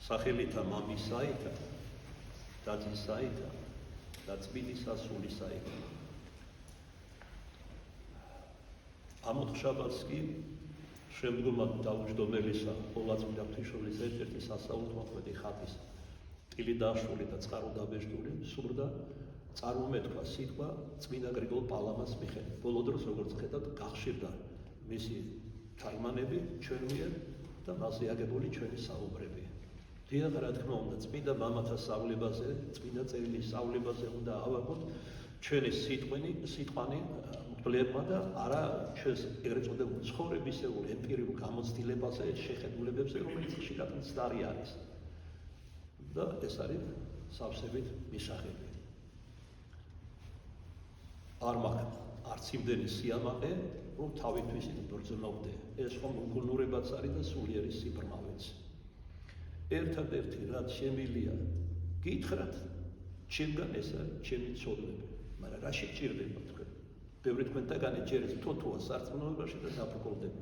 სახელითა მამისაითა, დაწისაითა და წმინდისა სულისაითა. ამოთხშაბათს კი შემდგომად დაუჯდომელისა ყოვლადწმიდა ღვთისმშობლის ერთ-ერთი სასაულთმოქმედი ხატის ტილიდაშვილი და წყარო დაბეჭდული სურდა წარმომეთქვა სიტყვა წმინდა გრიგოლ პალამას მიხედვით. ბოლო დროს როგორც ხედავთ, გახშირდა მისი თარგმანები ჩვენ მიერ და მასზე აგებული ჩვენი საუბრები. დიახ, რა თქმა უნდა, წმინდა მამათა სწავლებაზე, წმინდა წერილის სწავლებაზე უნდა ავაგოთ ჩვენი სიტყვანი მკვლევარმა და არა ჩვენს ეგრეთ წოდებულ ცხოვრებისეულ ემპირიულ გამოცდილებაზე, შეხედულებებზე, რომელიც ხშირად მცდარი არის. და ეს არის სავსებით მისაღები. არ მაქვს არც იმდენი სიამაყე, რომ თავისთვის იბრძოლავდე. ეს ხომ უგუნურებაც არის და სულიერი სიბრმავეც. ერთადერთი რაც შემილია გითხრათ, ჩემგან ეს არის ჩემი ცოდნები, მაგრამ რა შეჭირდება თქვენ? ბევრი თქვენთაგანი ჯერით თოთოა სარწმუნოებაში და დაბრკოლდება.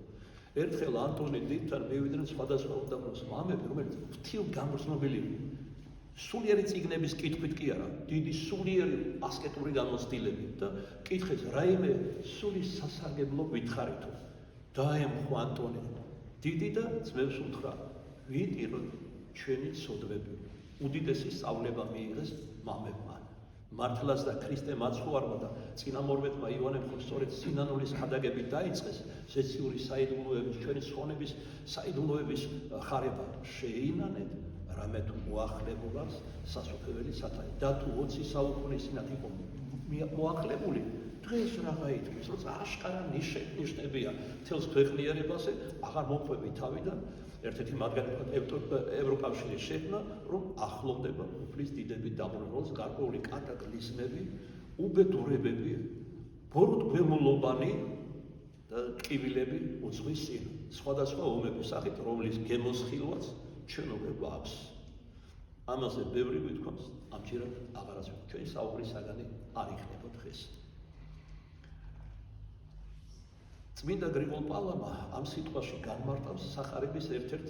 ერთხელ ანტონი დიდთან მივიდნენ სხვადასხვა უდაბნოს მამები, რომელიც ღვთილ გამგრძნობილი სულიერი წიგნების კითხვით კი არა, დიდი სულიერი ასკეტური გამოცდილებით და კითხეს რაიმე სულის სასარგებლო გითხარითო. დაემხო ანტონი დიდი და ძმებს უთხრა, ვიტიროთ ჩვენი ცოდვები. უდიდესი სწავლება მიიღეს მამებმა. მართლაც და ქრისტე მაცხოვარმა და წინამორბედმა ივანემ სწორედ სინანულის ხადაგებით დაიწყეს ზეციური საიდუმლოების, ჩვენი სხვანების საიდუმლოების ხარება. შეინანეთ რამე თუ მოახლებულას სასופველი სათაი და თუ 20 საუკუნისინათ იყო მოახლებული, დღეს რაღა ითქმის, რომ აშკარა ნიშნებია თელს ქვეყნიერებაზე, აღარ მოყვები თავიდან. ერთ-ერთი მათგანი ევროკავშირის შექმნა, რომ ახლოვდება უფლის დიდების დაბრუნებას, გარკვეული კატაკლიზმები, უბედურებები, ბოროტგველმულობანი და ტკივილები უძღვის წინ. სხვადასხვა ომების სახით, რომლის გემოსხილვაც ჩვენ უკვე გვაქვს. ამაზე ბევრი გითქვამს, ამჯერად აღარაც ჩვენი საუბრის საგანი არ იქნება დღეს. წმინდა გრიგოლ პალამა ამ სიტყვაში განმარტავს სახარების ერთ-ერთ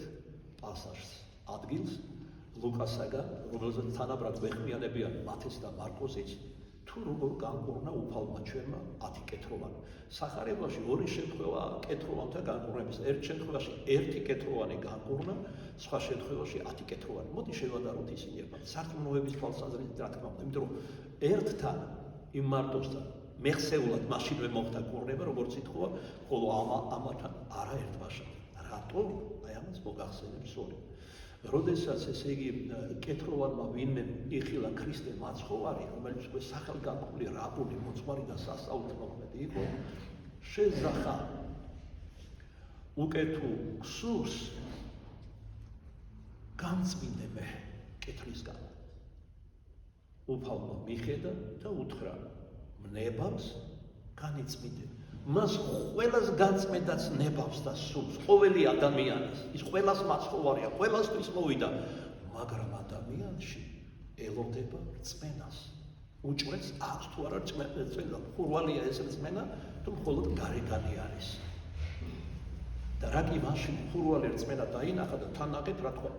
პასაჟს, ადგილს ლუკასაგან, რომელზეც თანაბრად ვეხმიანებიან მათეს და მარკოზიც, თუ როგორ განკურნა უფალმა ჩვენმა 10 კეთროვანი. სახარებაში ორი შემთხვევა კეთროვანთა განკურნების. ერთ შემთხვევაში ერთი კეთროვანი განკურნა, სხვა შემთხვევაში 10 კეთროვანი. მოდი შევადაროთ ისინი ერთმანეთს. სარწმუნოების თვალსაზრისით, რა თქმა უნდა, იმიტომ რომ ერთთან იმ მარტოსთან მეხსეულად მაშინვე მოხდა კურნება, როგორც ითქვა, ხოლო ამათან არაერთმაშად. რატო? აი ამას მოგახსენებს ორი. როდესაც ესე იგი კეთროვანმა ვინმე იხილა ქრისტე მაცხოვარი, რომელიც უკვე სახელგანთქმული რაბუნი, მოძღვარი და სასაულთმოქმედი იყო, შეძახა უკეთუ ქსურს განწმინდე მე კეთრისგან. უფალმა მიხედა და უთხრა, ნებავს განიწმინდე. მას ყველას განწმენდაც ნებავს და სურს, ყოველი ადამიანის, ის ყველას მაცხოვარია, ყველასთვის მოვიდა, მაგრამ ადამიანში ელოდება რწმენას. უჭრეს აქვს თუ არა რწმენა, ხურვალია ეს რწმენა, თუ მხოლოდ გარეგანი არის. და რა კი მაშინ ხურვალი რწმენა დაინახა და თან ნაკეთ რა თქვა?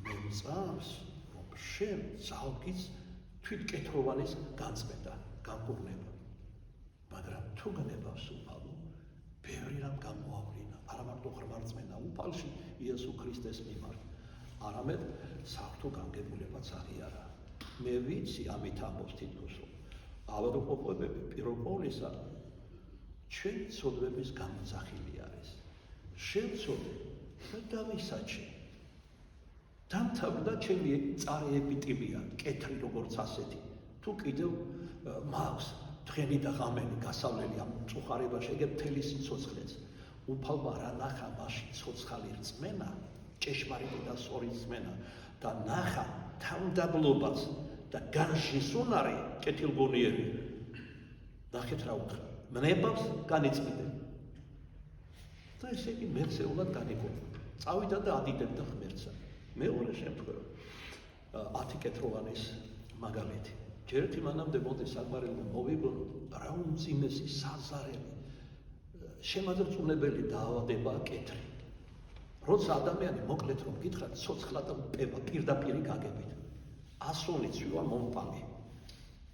მე მწამს, რომ შენ ძალგის თვითკეთროვანის განწმენდა, განკურნება. მაგრამ თუ გნებავს უფალო, ბევრი რამ გამოავლინა, არა მარტო ღრმარწმენა უფალში იესო ქრისტეს მიმართ, არამედ საღვთო განგებულებაც აღიარა. მე ვიცი ამით ამბობს თითქოს, რომ ავადმყოფობები პირველ ყოვლისა ჩვენი ცოდვების გამოძახილი არის. შევცოდე და დავისაჩე. დამთავრდა ჩემი წარე ეპიტიმია, კეთრი როგორც ასეთი. თუ კიდევ მაქვს დღენი და ღამენი გასავლელი ამ წუხარებაში ეგ მთელი სიცოცხლეც. უფალმა რა ნახა მაშინ ცოცხალი რწმენა, ჭეშმარიტი და სწორი რწმენა და ნახა თავდაბლობას და განშისუნარი კეთილგონიერი. ნახეთ რა უთხრა, მნებავს განიწმინდე. და ესე იგი მეხსეულად განიკურნა. წავიდა და ადიდებდა ღმერთსა. მეორე შემთხვევა 10 კეთროვანის მაგალითი. ჯერეთი მანამდე მოდი საკმარისად მოვიგონოთ, რა უმძიმესი საზარელი, შემაძრწუნებელი დაავადებაა კეთრი. როცა ადამიანი მოკლედ რომ გითხრათ, ცოცხლად პევა პირდაპირი გაგებით. ასული ცვივა მომპალი.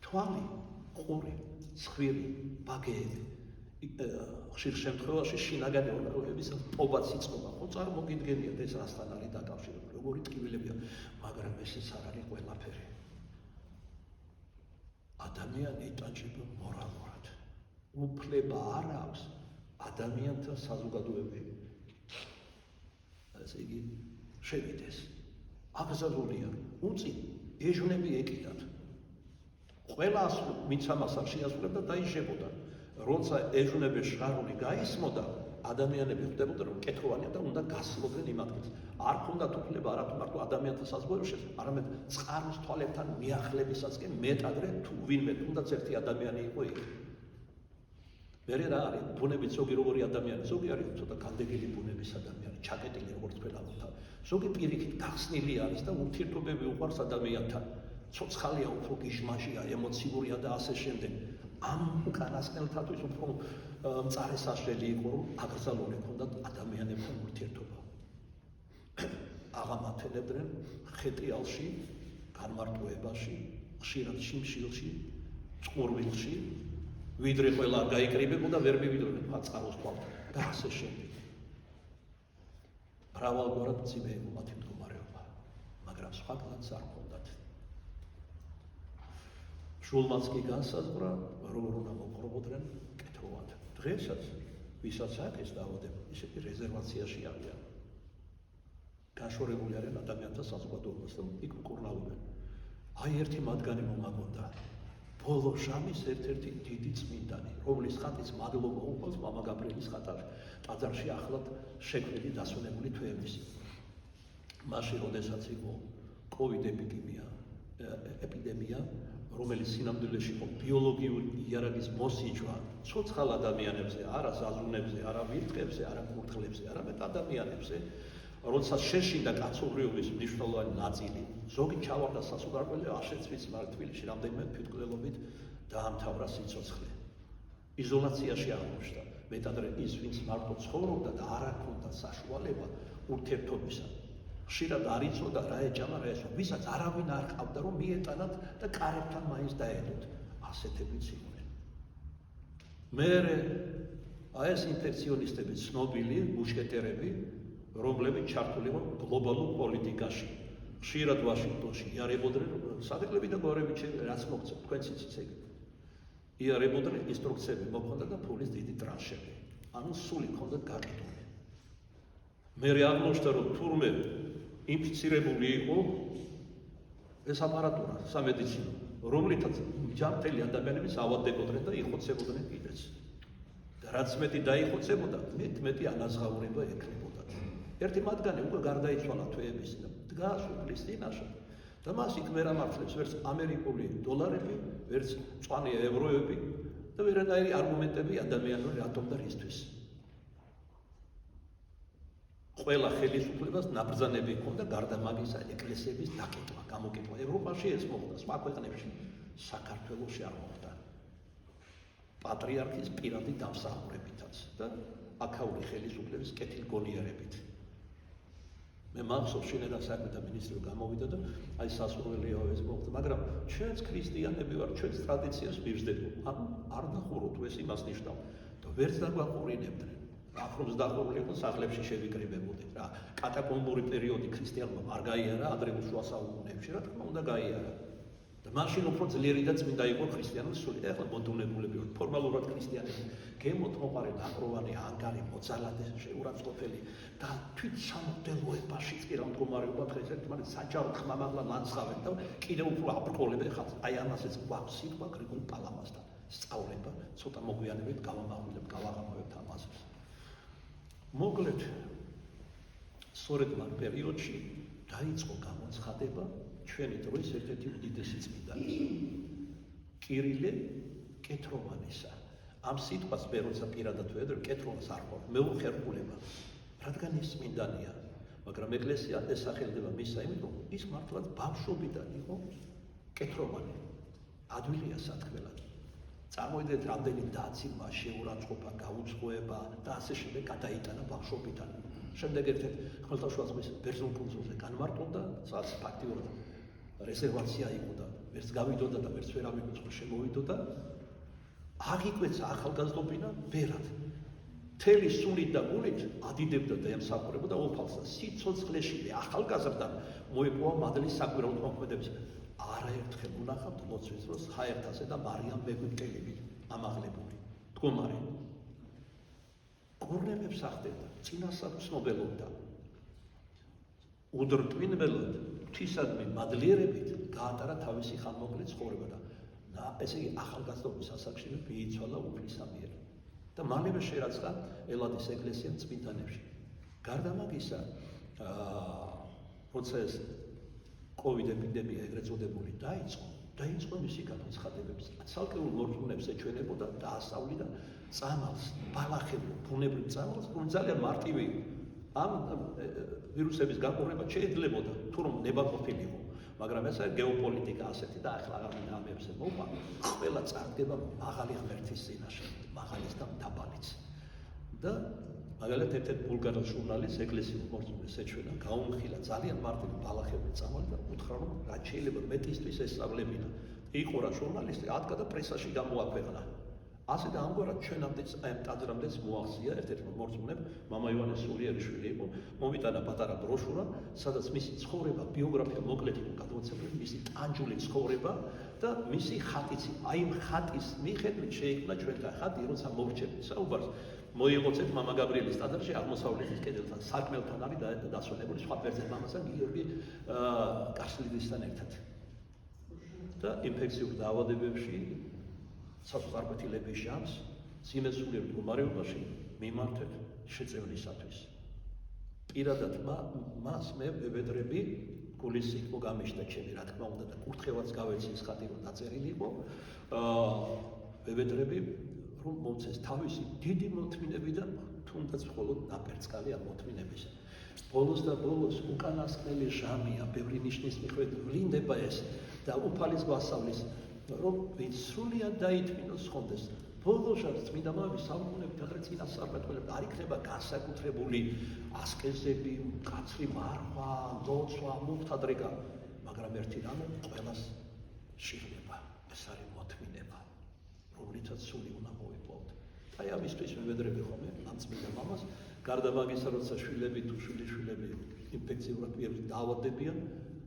თვალი, ყური, ცხვირი, ბაგეები. ხშირ შემთხვევაში შინაგანი ორგანოების პობაც იწყება. ხო წარმოგიდგენიათ ეს რასთან არის დაკავშირებული, როგორი ტკივილებია, მაგრამ ესეც არ არის ყველაფერი. ადამიანი იტანჯება მორალურად. უფლება არ აქვს ადამიანთა საზოგადოებები. ესე იგი შევიდეს. აკრძალულია, უწინ ეჟვნები ეკიდათ. ყველა ვინც ამას არ შეასრულებდა დაიჟებოდა. როცა ეჟვნების შრარული გაისმოდა, ადამიანები ხვდებოდა რომ კეთოვანია და უნდა გასულოდნენ იმ ადგილს. არ ჰქონდათ უფლება არათუ მარტო ადამიანთა საზოგადოებაში, არამედ წყაროს თვალებთან მიახლებისაც კი მეტადრე თუ ვინმე თუნდაც ერთი ადამიანი იყო იქ. მერე რა არის ბუნებით ზოგი როგორი ადამიანი, ზოგი არის ცოტა განდეგილი ბუნების ადამიანი, ჩაკეტილი როგორც თქვენავთ. ზოგი პირიქით გახსნილი არის და ურთიერთობები უყვარს ადამიანთან. ცოცხალია, უფრო გიჟმაჟია, ემოციურია და ასე შემდეგ. ამ უკანასკნელთათვის უფრო მწარე საშლელი იყო, რომ აკრძალული ჰქონდათ ადამიანებთან ურთიერთობა. აღამართლებდნენ ხეტიალში, განმარტოებაში, ხშირად შიმშილში, წყურვილში, ვიდრე ყველა გაიკრიბებოდა, ვერ მივიდოდნენ წყაროს თვალთან და ასე შემდეგ. მრავალგვარად მძიმე იყო მათი მდგომარეობა, მაგრამ სხვა გზაც არ ჰქონდათ. შულმაც კი განსაზღვრა, როგორ უნდა მოყრობოდნენ კეთოვად. დღესაც ვისაც აქვს ეს დაავადება, ისეთი რეზერვაციაში არიან. გაშორებული არიან ადამიანთა საზოგადოებას და იქ მკურნალობენ. აი ერთი მათგანი მომაგონდა. ბოლო ჟამის ერთ-ერთი დიდი წმინდანი, რომლის ხატის მადლობა უყოლს მამა გაბრიელის ტაძარში ახლად შექმნილი დასვენებული თვეების. მაშინ, როდესაც იყო COVID ეპიდემია, რომელიც სინამდვილეში იყო ბიოლოგიური იარაღის მოსიჯვა ცოცხალ ადამიანებზე, არა ზაზუნებზე, არა ვირთხებზე, არა კურდღლებზე, არამედ ადამიანებზე, როცა შეშინდა კაცობრიობის მნიშვნელოვანი ნაწილი, ზოგი ჩავარდა სასუგარკველი, აღშეცვის თბილისში რამდენიმე თვითმკვლელობით დაამთავრა სიცოცხლე. იზოლაციაში აღმოჩნდა. მეტადრე ის, ვინც მარტო ცხოვრობდა და არ ჰქონდა საშუალება ურთიერთობისა. ხშირად არ იცოდა რა ეჭამა, რა ესო, ვისაც არავინ არ ჰყავდა რომ მიეტანათ და კარებთან მაინც დაედოთ. ასეთებიც იყვნენ. მერე აი ეს ინფექციონისტები, ცნობილი მუშკეტერები, რომლებიც ჩართული იყო გლობალურ პოლიტიკაში. ხშირად ვაშინგტონში იარებოდნენ სადეკლები და გვარები რაც მოგცა, თქვენც იცით ეგ. იარებოდნენ ინსტრუქციები მოხდა და ფულის დიდი ტრანშები. ანუ სული ჰქონდათ გაკიდული. მერე აღმოჩნდა რომ თურმე ინფიცირებული იყო ეს აპარატურა სამედიცინო, რომლითაც ჯანმრთელი ადამიანები ავადდებოდნენ და იხოცებოდნენ კიდეც. და რაც მეტი დაიხოცებოდა, მეტი ანაზღაურება ექნებოდა. ერთი მათგანი უკვე გარდაიცვალა თვეების და დგას უფლის წინაშე და მას იქ ვერ ამართლებს ვერც ამერიკული დოლარები, ვერც მწვანე ევროები და ვერანაირი არგუმენტები ადამიანური რატომ და რისთვის. ყველა ხელისუფლებას ნაბრძანები ჰქონდა გარდა მაგისა ეკლესიების დაკეტვა, გამოკეტვა. ევროპაში ეს მოხდა, სხვა ქვეყნებში, საქართველოში არ მოხდა. პატრიარქის პირადი დამსახურებითაც და აქაური ხელისუფლების კეთილგონიერებით. მე მახსოვს შინაგან საქმეთა მინისტრი გამოვიდა და აი სასურველია ეს მოხდა, მაგრამ ჩვენც ქრისტიანები ვარ, ჩვენც ტრადიციას მივსდებით. ანუ არ დახუროთ ეს იმას ნიშნავს და ვერც დაგვაყურინებდნენ. აფროს დახურული იყო სახლებში შევიკრიბებოდით რა. კატაკომბური პერიოდი ქრისტიანობამ არ გაიარა ადრეულ შუა საუკუნეებში, რა თქმა უნდა გაიარა. და მაშინ უფრო ძლიერი და წმინდა იყო ქრისტიანული სული. ეხლა მოდუნებულები ვართ, ფორმალურად ქრისტიანები. გემოთ მოყარე ნაკროვანი, ანგარი, მოძალადე, შეურაცხყოფელი და თვით სამღვდელოებაშიც კი რა მდგომარეობა დღეს ერთმანეთს საჯარო ხმამაღლა ლანცხავენ და კიდევ უფრო აბრკოლებენ ხალხს. აი ამასაც გვაქვს სიტყვა გრიგოლ პალამასთან. სწავლება, ცოტა მოგვიანებით გავამახვილებთ, გავაღამავებთ ამას. მოკლედ, სწორედ ამ პერიოდში დაიწყო გამოცხადება ჩვენი დროის ერთ-ერთი უდიდესი წმინდანის, კირილე კეთროვანისა. ამ სიტყვას მე როცა პირადად ვედრე, კეთროვანს არ ყავს, მეუხერხულება, რადგან ის წმინდანია, მაგრამ ეკლესია ესახელდება მისა, იმიტომ ის მართლაც ბავშვობიდან იყო კეთროვანი. ადვილია სათქმელად. წარმოიდგინეთ, რამდენი დაცინვა, შეურაცხყოფა, გაუძღვება და ასე შემდეგ გადაიტანა ბავშვობიდან. შემდეგ ერთ-ერთ ხმელთაშუა ზღვის ბერძნულ კუნძულზე განმარტოვდა, სადაც ფაქტიურად რეზერვაცია იყო და ვერც გავიდოდა და ვერც ვერავინ უცხო შემოვიდოდა. აღიკვეცა ახალგაზრდობინა ბერად. მთელი სულით და გულით ადიდებდა და ემსახურებოდა უფალს და სიცოცხლეში ახალგაზრდამ მოიპოვა მადლის საკვირაო მოქმედების. არაერთხელ უნახავთ ლოცვის დროს ხაერთასე და მარიამ მეგვიტელებით ამაღლებული. მდგომარე. კურნებებს ახდენდა, წინასწარ ცნობელობდა. უდრტვინველად ღვთისადმი მადლიერებით გაატარა თავისი ხანმოკლე ცხოვრება და ესე იგი ახალგაზრდობის ასაკში მიიცვალა უფლისა მიერ. და მალევე შერაცხა ელადის ეკლესიამ წმინდანებში. გარდა მაგისა, როცა ეს COVID ეპიდემია ეგრეთ წოდებული დაიწყო მისი განაცხადებების. ცალკეულ მორწმუნეებს ეჩვენებოდა და ასწავლიდა წამალს, ბალახებულ, ბუნებრივ წამალს, რომელიც ძალიან მარტივი იყო. ამ ვირუსების გაყურება შეიძლებოდა, თუ რომ ნებაყოფილიყო, მაგრამ ეს გეოპოლიტიკა ასეთი და ახლა აღარ ამებზე მოვა, ყველა წარდგება მაღალი ღმერთის წინაშე, მაღალის და დაბალიც. და მაგალითად ერთ-ერთ ბულგარ ჟურნალის ეკლესიურ მორწმუნეს ეჩვენა, გაუმხილა ძალიან მარტივი ბალახებური წამალი და უთხრა, რომ რაც შეიძლება მეტისთვის ესწავლებინა. იყო რა ჟურნალისტი, ადგა და პრესაში გამოაქვეყნა. ასე და ამგვარად ჩვენამდე ამ ტაძრამდეც მოახსია ერთ-ერთ მორწმუნემ, მამა ივანე სულიერიშვილი იყო, მომიტანა პატარა ბროშურა, სადაც მისი ცხოვრება, ბიოგრაფია მოკლედ იყო გადმოცემული, მისი ტანჯული ცხოვრება და მისი ხატიც. აი ამ ხატის მიხედვით შეიქმნა ჩვენთან ხატი, როცა მოვრჩებით საუბარს, მოიღოცეთ მამა გაბრიელის ტაძარში აღმოსავლეთის კედელთან, სარკმელთან არის დასვენებული სხვა ბერძენ მამასთან გიორგი კარსლიდისთან ერთად. და ინფექციურ დაავადებებში საზღვარგარეთილების ჟამს სიმეცნიერულ მდგომარეობაში მიმართეთ შეწევნისათვის. პირადად მას მე ვებედრები გულის სიტყვა გამიშთა ჩემი რა თქმა უნდა და კურთხევაც გავეცი ის ხატი რომ დაწერილი იყო. ვებედრები რომ მომცეს თავისი დიდი მოთმინებიდან თუნდაც მხოლოდ ნაპერწკალი ამ მოთმინებისა. ბოლოს და ბოლოს უკანასკნელი ჟამია, ბევრი ნიშნის მიხედვით ვლინდება ეს და უფალის გვასწავლის რომ ვინც სრულიად დაითმინოს ხონდეს. ბოლოსაც წმინდა მამების საუკუნეებით ადრე წინა საფრთხელებად არ იქნება განსაკუთრებული ასკეზები, მკაცრი მარხვა, ლოცვა, მუხტადრეკა, მაგრამ ერთი რამე ყველას შეიძლება, ეს არის მოთმინება, რომლითაც სული უნდა მოიპოვოთ. აი ამისთვის ვებედრები ხოლმე ამ წმინდა მამას, გარდა მაგისა, როცა შვილები თუ შვილიშვილები ინფექციურად დაავადდებიან,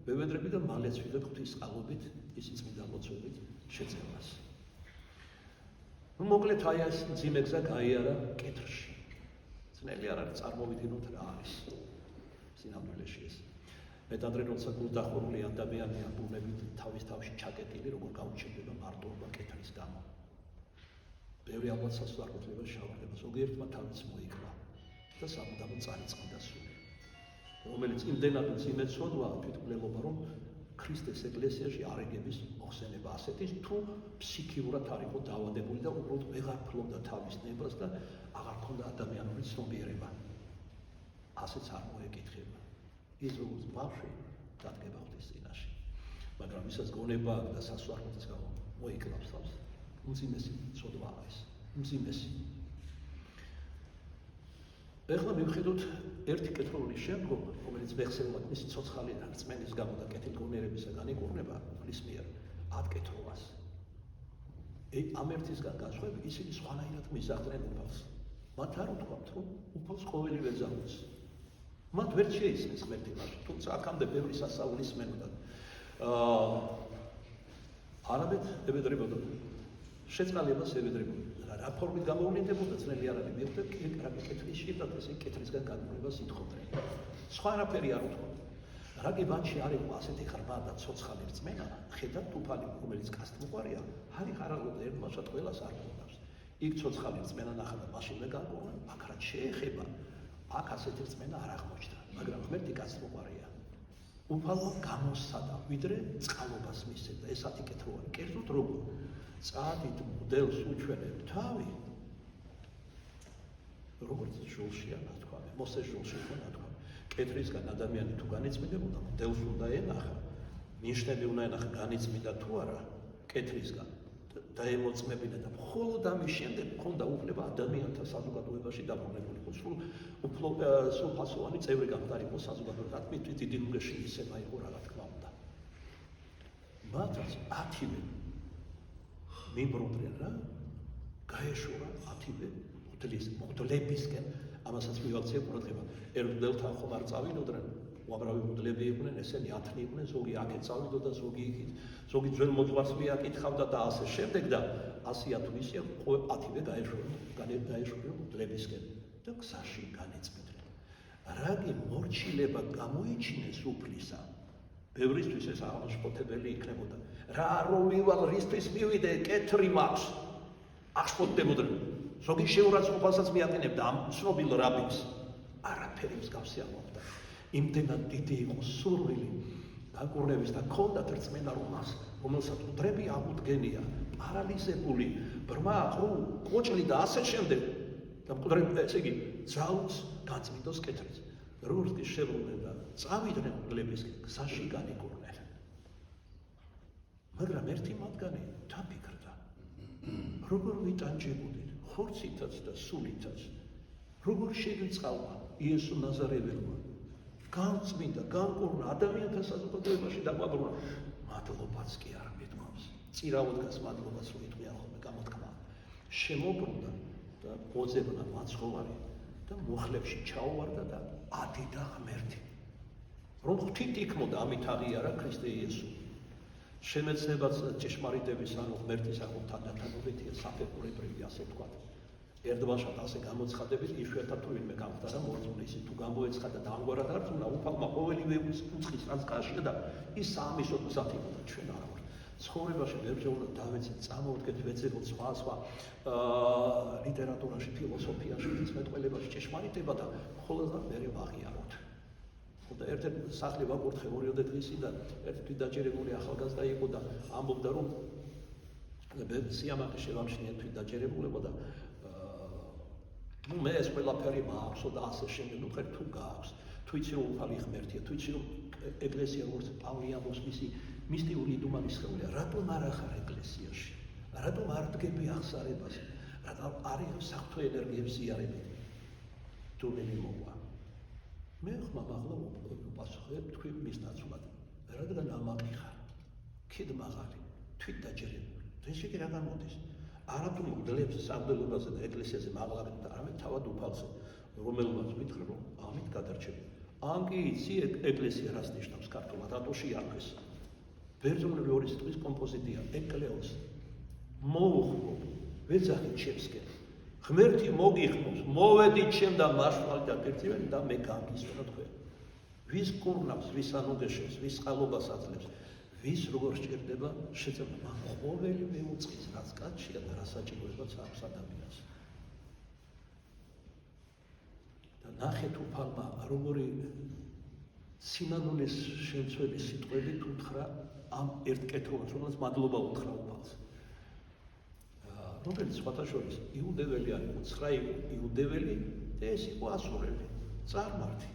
ვებედრები და მალეც ვიდეთ ღვთის წყალობით, ისი წმინდა ლოცვებით შეწევნას. მოკლედ აი ეს მძიმე გზა გაიარა კეთრში. ძნელი არ არის წარმოვიდგინოთ რა არის სინამდვილეში ეს. მეტადრე როცა გულდახურული ადამიანია ბუნებით თავის თავში ჩაკეტილი, როგორ გაუჩნდება მარტოობა კეთრის გამო. ბევრი ალბათ სასწაულებლებას შევარდება, ზოგიერთმა თავიც მოიკლა და სამუდამო წარიწყდა სული. რომელიც იმდენად მძიმე ცოდვაა თვითმკვლელობა, რომ ქრისტეს ეკლესიაში არეგების მოხსენება ასეთის თუ ფსიქიურად არ იყო დაავადებული და უბრალოდ ვეღარ ფლობდა თავის ნებას და აღარ ქონდა ადამიანური ცნობიერება. ასეც არ მოეკითხება. ის როგორც ბავშვი დადგება ღვთის წინაშე. მაგრამ ისაც გონება და სასვარგოთის გამო მოიკლავს თავს. უმძიმესი ცოდვაა ეს. უმძიმესი. ეხლა მივხედოთ ერთი კეთროლის შემდგომ, რომელიც მეხსენებათ მისი ცოცხალი რწმენის გამო და კეთილგონიერებისაგან იკურნება უფლის მიერ 10 კეთრობას. ამ ერთისგან განსხვავებით ისინი სხვანაირად მისახდნენ უფალს. მათ არ უთქვამთ, რომ უფალს ყოველივე ზავს. მათ ვერ შეისმის ღმერთი მათ, თუმცა აქამდე ბევრი სასწაული ისმენოდათ. არამედ ებედრებოდა. შეწყალებას ებედრებოდა. რა ფორმით გამოვლინდებოდა ძნელი არ არის მიხვდეთ კეთრის შიდათ ესე კეთრისგან განმავლობას ითხოვდნენ. სხვა არაფერი არ უთქვამთ. რაგი ბანში არ იყო ასეთი ღრმა და ცოცხალი რწმენა, ხედავთ უფალი, რომელიც კასტმოყარია, არის ხარალობდა ერთმანეთს ყველას არ მოყავს. იქ ცოცხალი რწმენა ნახა და მაშინვე განკურნა, აქ რაც შეეხება, აქ ასეთი რწმენა არ აღმოჩნდა, მაგრამ ღმერთი კასტმოყარია. უფალმა გამოსცადა, ვიდრე წყალობას მისცემდა, ეს 10 კეთროვანი. კერძოდ როგორ? წადით მოდელს უჩვენებ თავი, როგორც ჟოლშია ნათქვამი, მოსეს ჟოლში იყო ნათქვამი. კეთრისგან ადამიანი თუ განიწმინდებოდა, მოდელს უნდა ენახა, ნიშნები უნდა ენახა, განიწმინდა თუ არა, კეთრისგან დაემოწმებინა და მხოლოდ ამის შემდეგ ჰქონდა უფლება ადამიანთა საზოგადოებაში დაბრუნებულიყო. სრულფასოვანი წევრი გამხდარიყო საზოგადოებრივ მისთვის დიდი ნუგეში ისება იყო რა თქმა უნდა. მათაც 10-ვე მიბრუნდნენ რა, გაეშურა 10-ვე მღვდლებისკენ, ამასაც მივაქცია ყურადღება. ერთდროულად ხომ არ წავიდოდნენ, უამრავი მღვდლები იყვნენ, ესენი 10 იყვნენ, ზოგი აქეთ წავიდოდა, ზოგი იქით, ზოგი ძველ მოძღვარს მიაკითხავდა და ასე შემდეგ და 100 თუ ისე 10-ვე გაეშურა მღვდლებისკენ და გზაში განეწმიდნენ. რაგი მორჩილება გამოიჩინეს უფლისა, ბევრისთვის ეს აღშფოთებელი იქნებოდა. რა რომ მივალ რისთვის მივიდე, კეთრი მაქვს. აღშფოთდებოდნენ. ზოგი შეურაცხყოფასაც მიაყენებდა ამ ცნობილ რაბინს. არაფერი მსგავსი არ მოხდა. იმდენად დიდი იყო სურვილი განკურნების და ჰქონდათ რწმენა რომელსაც მუდრები აღუდგენია, პარალიზებული, ბრმა, კოჭლი და ასე შემდეგ. და მკვდრები, ესე იგი, ძალს გაწმიდოს კეთრიც. როგორც კი შევლდნენ და წავიდნენ მღვდლებისკენ, გზაში განიკურნენ. მაგრამ ერთი მათგანი დაფიქრდა, როგორ ვიტანჯებოდით, ხორცითაც და სულითაც, როგორ შევიწყალმა იესო ნაზარეველმა, განწმინდა, განკურნა, ადამიანთა საზოგადოებაში დაგვაბრუნა, მადლობაც კი არ მეთქვამს, წირავდგას მადლობას უიტყვიან ხოლმე გამოთქმა, შემოbrუნდა და მოძებნა მაცხოვარი და მუხლებში ჩაუვარდა და ადიდა ღმერთი, რომ ღვთით იქმოდა, ამით აღიარა ქრისტე იესო. შემეცნებაც ჭეშმარიტების ანუ ღმერთის აღო თანდათანობითია საფეხურებრივი ასე ვთქვათ. ერთბაშად ასე გამოცხადებით იშვიათად თუ ვინმე გამხდარა მორწმუნე ისე თუ გამოეცხადა და ამგვარად არ თუნა უფალმა ყოველივე უცხის რაც გააშია და ის საამისოდ მზად იყო ჩვენ არ ვართ. ცხოვრებაში ბევრჯერ უნდა დავეცეთ, წამოვდგეთ, ვეძებოთ სხვა ლიტერატურაში, ფილოსოფიაში, მეწყვილებაში ჭეშმარიტება და ხოლმე მერე ვაღიაროთ. და ერთ-ერთი სახლი ვაკურთხე 2 დღისიდან, ერთი დაჯერებული ახალგაზრდა იყო და ამბობდა რომ სიამაყე შევამშნია თვით დაჯერებულებო და მე ეს ყველაფერი მააქვსო და ასე შემდეგ, ნუ ხერ თუ გააქვს, თუ იცი რომ უფალი ღმერთია, თუ იცი რომ ეკლესია როგორც პავლე ამბობს მისი მისტიური იდუმალის ხელია, რატომ არ ახარ ეკლესიაში? რატომ არ დგები აღსარებაზე? რატომ არ იყო საღვთო ენერგიების იარებით? თუ მე მოვა. მე ხმამაღლა უპასუხებ თქვენ მის ნაცვლად. რადგან ამაყი ხარ, ქიდ მაღალი, თვით დაჯერებული. ესე კი რა გამოდის? არათუ მღვდლებს სამღვდელოებაზე და ეკლესიაზე მაღლავენ და არამედ თავად უფალზე, რომელმაც ვითხრა რომ ამით გადარჩები. ამ კი იცი ეკლესია რას ნიშნავს ქართულად, რატო შეარქვეს? ბერძნული ორი სიტყვის კომპოზიტია, ეკლეოს. მოუხმო, ვეძახი ჩემსკენ. ღმერთი მოგიხმობს, მოვედით ჩემ და მარშვალ და პირწივენ და მე გაგისვენო თქვენ. ვის კურნავს, ვის ანუგეშებს, ვის წყალობას აძლევს, ვის როგორ სჭირდება შეწევნა, მაგრამ ყოველივე უწყის, რაც კაცშია და რა საჭიროებაც აქვს ადამიანს. და ნახეთ უფალმა, როგორი სინანულის შემცველი სიტყვებით უთხრა ამ ერთ კეთილობას, რომელსაც მადლობა უთხრა უფალს. რომელიც სხვათა შორის იუდეველი არ იყო, ცხრა იყო იუდეველი და ეს იყო ასურელი, წარმართი.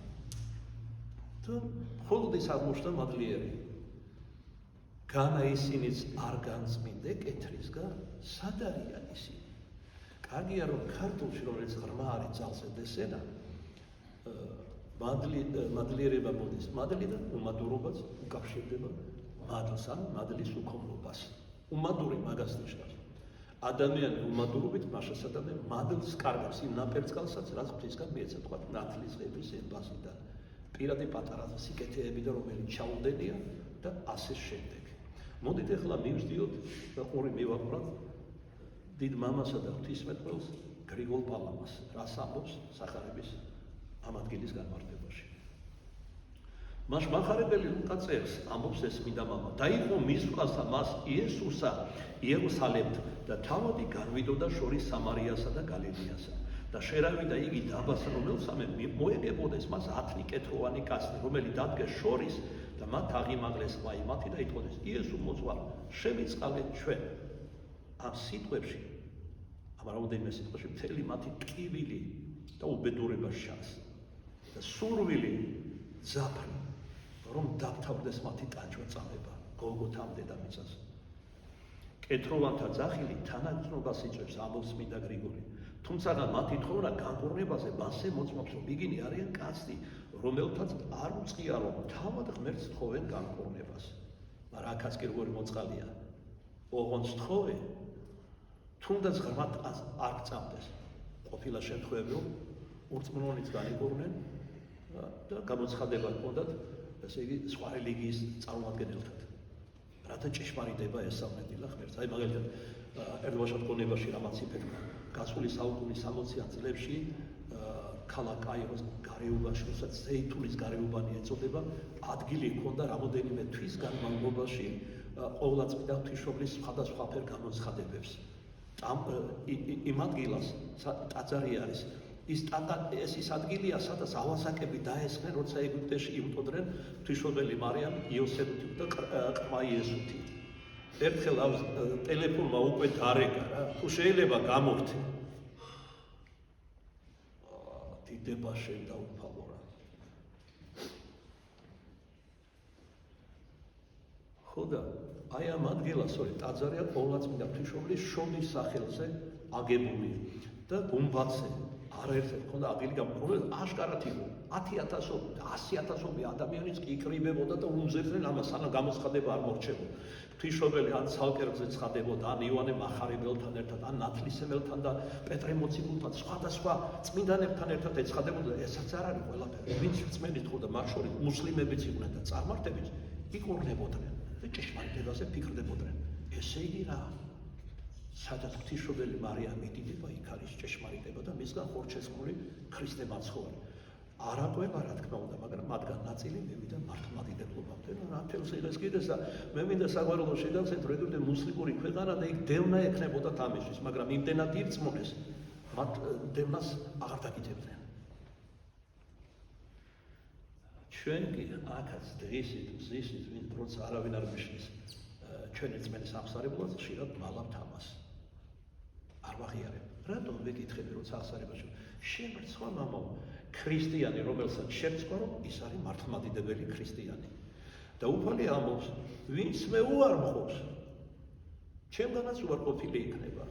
და მხოლოდ ის აღმოჩნდა მადლიერი. განა ისინიც არ განწმინდე კეთრისგან, სად არიან ისინი? კარგია რომ ქართულში, რომელიც ღრმა არის ძალზედ ესენა, მადლიერება მოდის მადლიდან, უმადურობაც უკავშირდება მადლს, ან მადლის უქონლობას. უმადური მაგას ნიშნავს. ადამიანი უმადურობით მაშასადამე მადლს კარგავს იმ ნაპერწკალსაც, რაც ღვთისგან მიეცა, თქვა ნათლის ღების ემბასიდან, პირადი პატარა სიკეთეები და რომელიც ჩაუდენია და ასე შემდეგ. მოდით ახლა მივსდიოთ და ყური მივაყვრათ დიდ მამასა და ღვთისმეტყველს გრიგოლ პალამას, რას ამბობს სახარების ამ ადგილის განმარტებაში. მას მახარებელი ლუკა წერს, ამბობს ეს წმინდა მამა, დაიყო მისვლასა მას იესოსა იერუსალემთ და თავადი განვიდოდა შორის სამარიასა და გალილეასა და შერავიდა იგი დაბას, რომელსამე მოეგებოდეს მას 10 კეთოვანი კაცი, რომელიც დადგეს შორის და მათ აღიმაღლეს ვაიმათი და იტყოდეს იესო მოძღვარ, შევიწყალე ჩვენ. ამ სიტყვებში, ამ რამდენიმე სიტყვაში მთელი მათი ტკივილი და უბედურება შავს და სურვილი ძაფრი, რომ დავთავდეს მათი ტანჯვა წამება გოლგოთამ დედამიწაზე. კეთროვანთა ძახილი თანაგრძნობას იწვევს, ამბობს წმინდა გრიგოლი. თუმცა მათი თხოვნა განკურნებაზე მასე მოწმობს, რომ იგინი არიან კაცი, რომელთაც არ უწყია, რომ თავად ღმერთს თხოვენ განკურნებას. მაგრამ აქაც კი როგორი მოწყალია. ოღონდ თხოვე, თუნდაც ღრმად არ გწამდეს. ყოფილა შემთხვევები, რომ ურწმუნონიც განიკურნენ და გამოცხადება ჰქონდათ, ესე იგი, სხვა რელიგიის წარმომადგენელთან. რათა ჭეშმარიტება ესწავლეთილა ღმერთს. აი მაგალითად, ერდვაშად გონებაში რამაც იფეთქა. გასული საუკუნის 60-იან წლებში ქალაქ კაიროს გარეუბანში, რომელსაც ზეითუნის გარეუბანი ეწოდება, ადგილი ჰქონდა რამოდენიმე თვის განმავლობაში ყოვლადწმიდა ღვთისმშობლის სხვადასხვა ფერ გამოცხადებებს. იმ ადგილას ტაძარი არის. ეს ის ადგილია, სადაც ავასაკები დაესხნენ, როცა ეგვიპტეში იმტოდრენ ღვთისმშობელი მარიამ, იოსები და ყრმა იესუთი. ერთხელ ტელეფონმა უკვე დარეკა რა, თუ შეიძლება გამოვთე. დიდება შენ დაუფალო რა. ხო და აი ამ ადგილას სწორედ ტაძარია ყოვლადწმიდა ღვთისმშობლის შობის სახელზე აგებული და გუმბათზე არაერთად ქონდა ადგილი გამოყენებული, აშკარად იყო 10,000 100,000 ადამიანიც კი იკრიბებოდა და უმზერდნენ ამას, სანამ გამოცხადება არ მორჩებოდა. ღვთისმშობელი ან ცალკერძე ცხადებოდა, ან იოანე მახარებელთან ერთად, ან ნათლისმცემელთან და პეტრე მოციქულთან, სხვადასხვა წმინდანებთან ერთად ეცხადებოდა. ესაც არ არის ყველაფერი. ვინც რწმენით ხო და მათ შორის მუსლიმებიც იყვნენ და წარმართებიც იკურნებოდნენ და ჭეშმარიტებაზე ფიქრდებოდნენ. ესე იგი რა? სადაც ღვთისმშობელი მარიამ იდიდება, იქ არის ჭეშმარიტება და მისგან ხორჩესმული ქრისტე მაცხოვარი. არ აყვება რა თქმა უნდა, მაგრამ მათგან ნაწილი მივიდა მართლმადიდებლობამდე. რა თელს იღეს კიდეს და მე მინდა საგვარეულო შეგავცეთ, რომ ეგრევე მუსლიმური ქვეყანა და იქ დევნა ექნებოდათ ამისთვის, მაგრამ იმდენად ირწმუნეს, მათ დევნას აღარ დაკითებდნენ. ჩვენ კი აქაც დღისით, მზისით, ვინ როცა არავინ არ მიშლის ჩვენი რწმენის აღსარებლად ხშირად მალავთ ამას. არ ვაღიარებ. რატომ ვეკითხები, როცა აღსარებაში შენ რცხვარ მამაო, ქრისტიანი, რომელსაც შევცვა, რომ ის არის მართლმადიდებელი ქრისტიანი. და უფალი ამბობს, ვინც მე უარმხობს, ჩემგანაც უარყოფილი იქნება.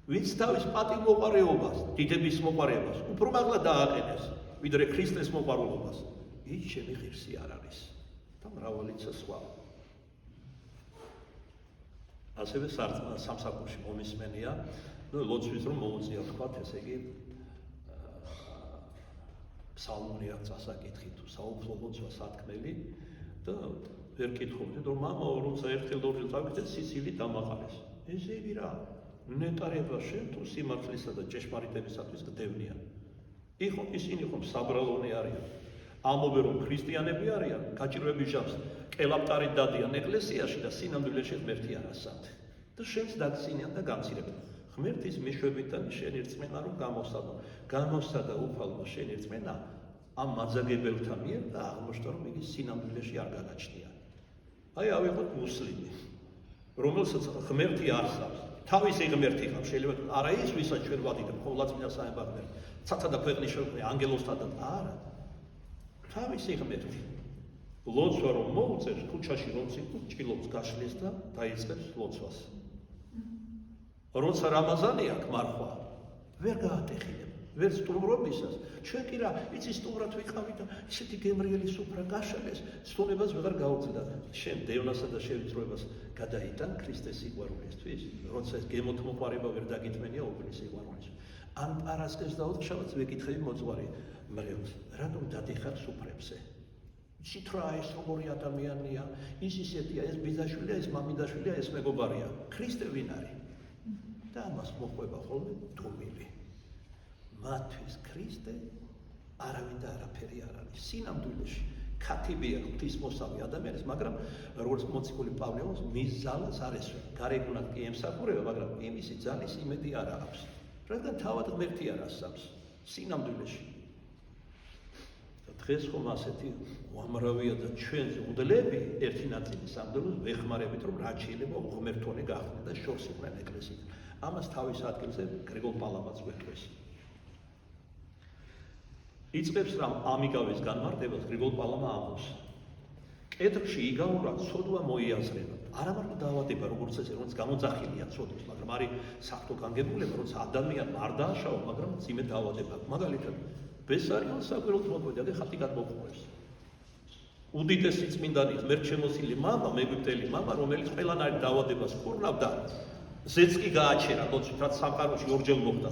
ვინც თავის პატივმოყვარეობას, დიდების მოყვარეობას, უფრო მაღლა დააყენეს, ვიდრე ქრისტეს მოყვარულობას, ის ჩემი ღირსი არ არის. და მრავალიცა სხვა. ასევე სამსახურში მომისმენია, ლოცვის რომ მოუწია თქვათ, ესე იგი ფსალმური არ წასაკითხი თუ საუფლო ლოცვა სათქმელი და ვერ კითხულობთ, რომ მამაო, როცა ერთხელ ორჯერ წავიქცეთ, სიცილი დამაყარეს. ესე იგი რა, ნეტარება შენ თუ სიმართლისა და ჭეშმარიტებისათვის გდევნია. ისინი ხომ საბრალონი არიან. ამბობენ, რომ ქრისტიანები არიან, გაჭირვების ჟამს კელაპტარი დადიან ეკლესიაში და სინამდვილეში ღმერთი არ ასწავთ. და შენს დაგცინიან და გამცირებენ. ღმერთის მიშვებიდან შენი რწმენა რომ გამოსცადო. გამოსცადა უფალმა შენი რწმენა ამ მაძაგებელთა მიერ და აღმოჩნდა, რომ იგი სინამდვილეში არ გადაჭდია. აი ავიღოთ მუსლიმი, რომელსაც ღმერთი არსავს. თავისი ღმერთი ხარ, შეიძლება არა ის, ვისაც ჩვენ ვადიდებ, ყოვლადწმიდა საება ღმერთი. ცაცა და ქვეყნის შექმნე ანგელოსთან და არა. თავისი ღმერთი. ლოცვა რომ მოუწევს, ქუჩაში რომ ჭილობს გაშლის და დაიწყებს ლოცვას. როცა რამაზანი აქვს მარხვა, ვერ გაატეხინებ, ვერ სტუმრობისას. ჩვენ კი რა, იცი სტუმრად ვიყავით და ისეთი გემრიელი სუფრა გაშალეს, სტუმრებას ვეღარ გაუძლდა. შენ დევნასა და შევიწროებას გადაიტან ქრისტეს სიყვარულისთვის, როცა ეს გემოთმოყვარება ვერ დაგითმენია უბნის სიყვარულის. ან პარასკევს და ოთხშაბათს ვეკითხები მოძღვარი მრევლს, რატომ დადიხარ სუფრებზე? იცით რა, ეს როგორი ადამიანია, ის ისეთია, ეს ბიძაშვილია, ეს მამიდაშვილია, ეს მეგობარია. ქრისტე ვინ არის? და ამას მოყვება ხოლმე დუმილი. მათთვის ქრისტე არავინ და არაფერი არ არის. სინამდვილეში ქათიბია ღვთისმოსავი ადამიანის, მაგრამ როგორც მოციქული პავლე ამბობს, მის ძალას არ ესვენ. გარეგნულად კი ემსახურება, მაგრამ იმისი ძალის იმედი არ აქვს. რადგან თავად ღმერთი არ ასწავს სინამდვილეში. დღეს ხომ ასეთი უამრავია და ჩვენს უდლები ერთი ნაწილი სამდროს ვეხმარებით, რომ რაც შეიძლება უღმერთონი გახდნენ და შორს იყვნენ ეკლესიით. ამას თავის ადგილზე გრიგოლ პალამაც გვეტყვის. იწყებს რამ ამიგავის განმარტებას გრიგოლ პალამა ამბობს. კედლში იგავურად ცოდვა მოიაზრება. არა მარტო დაავადება, როგორც ესე, რომელიც გამოძახილია ცოდვის, მაგრამ არის საფრთხო განგებულება, როცა ადამიანმა არ დააშავა, მაგრამ ძიმე დაავადება. მაგალითად, ბესარიონ საკვირველთ მოქმედი, ხათი გადმოყურებს. უდიდესი წმინდანი ღმერთშემოსილი მამა, მეგვიპტელი მამა, რომელიც ყველანაირ დაავადებას ქურნავდა, ზეც კი გააჩერა, რაც სამყაროში ორჯერ მოხდა,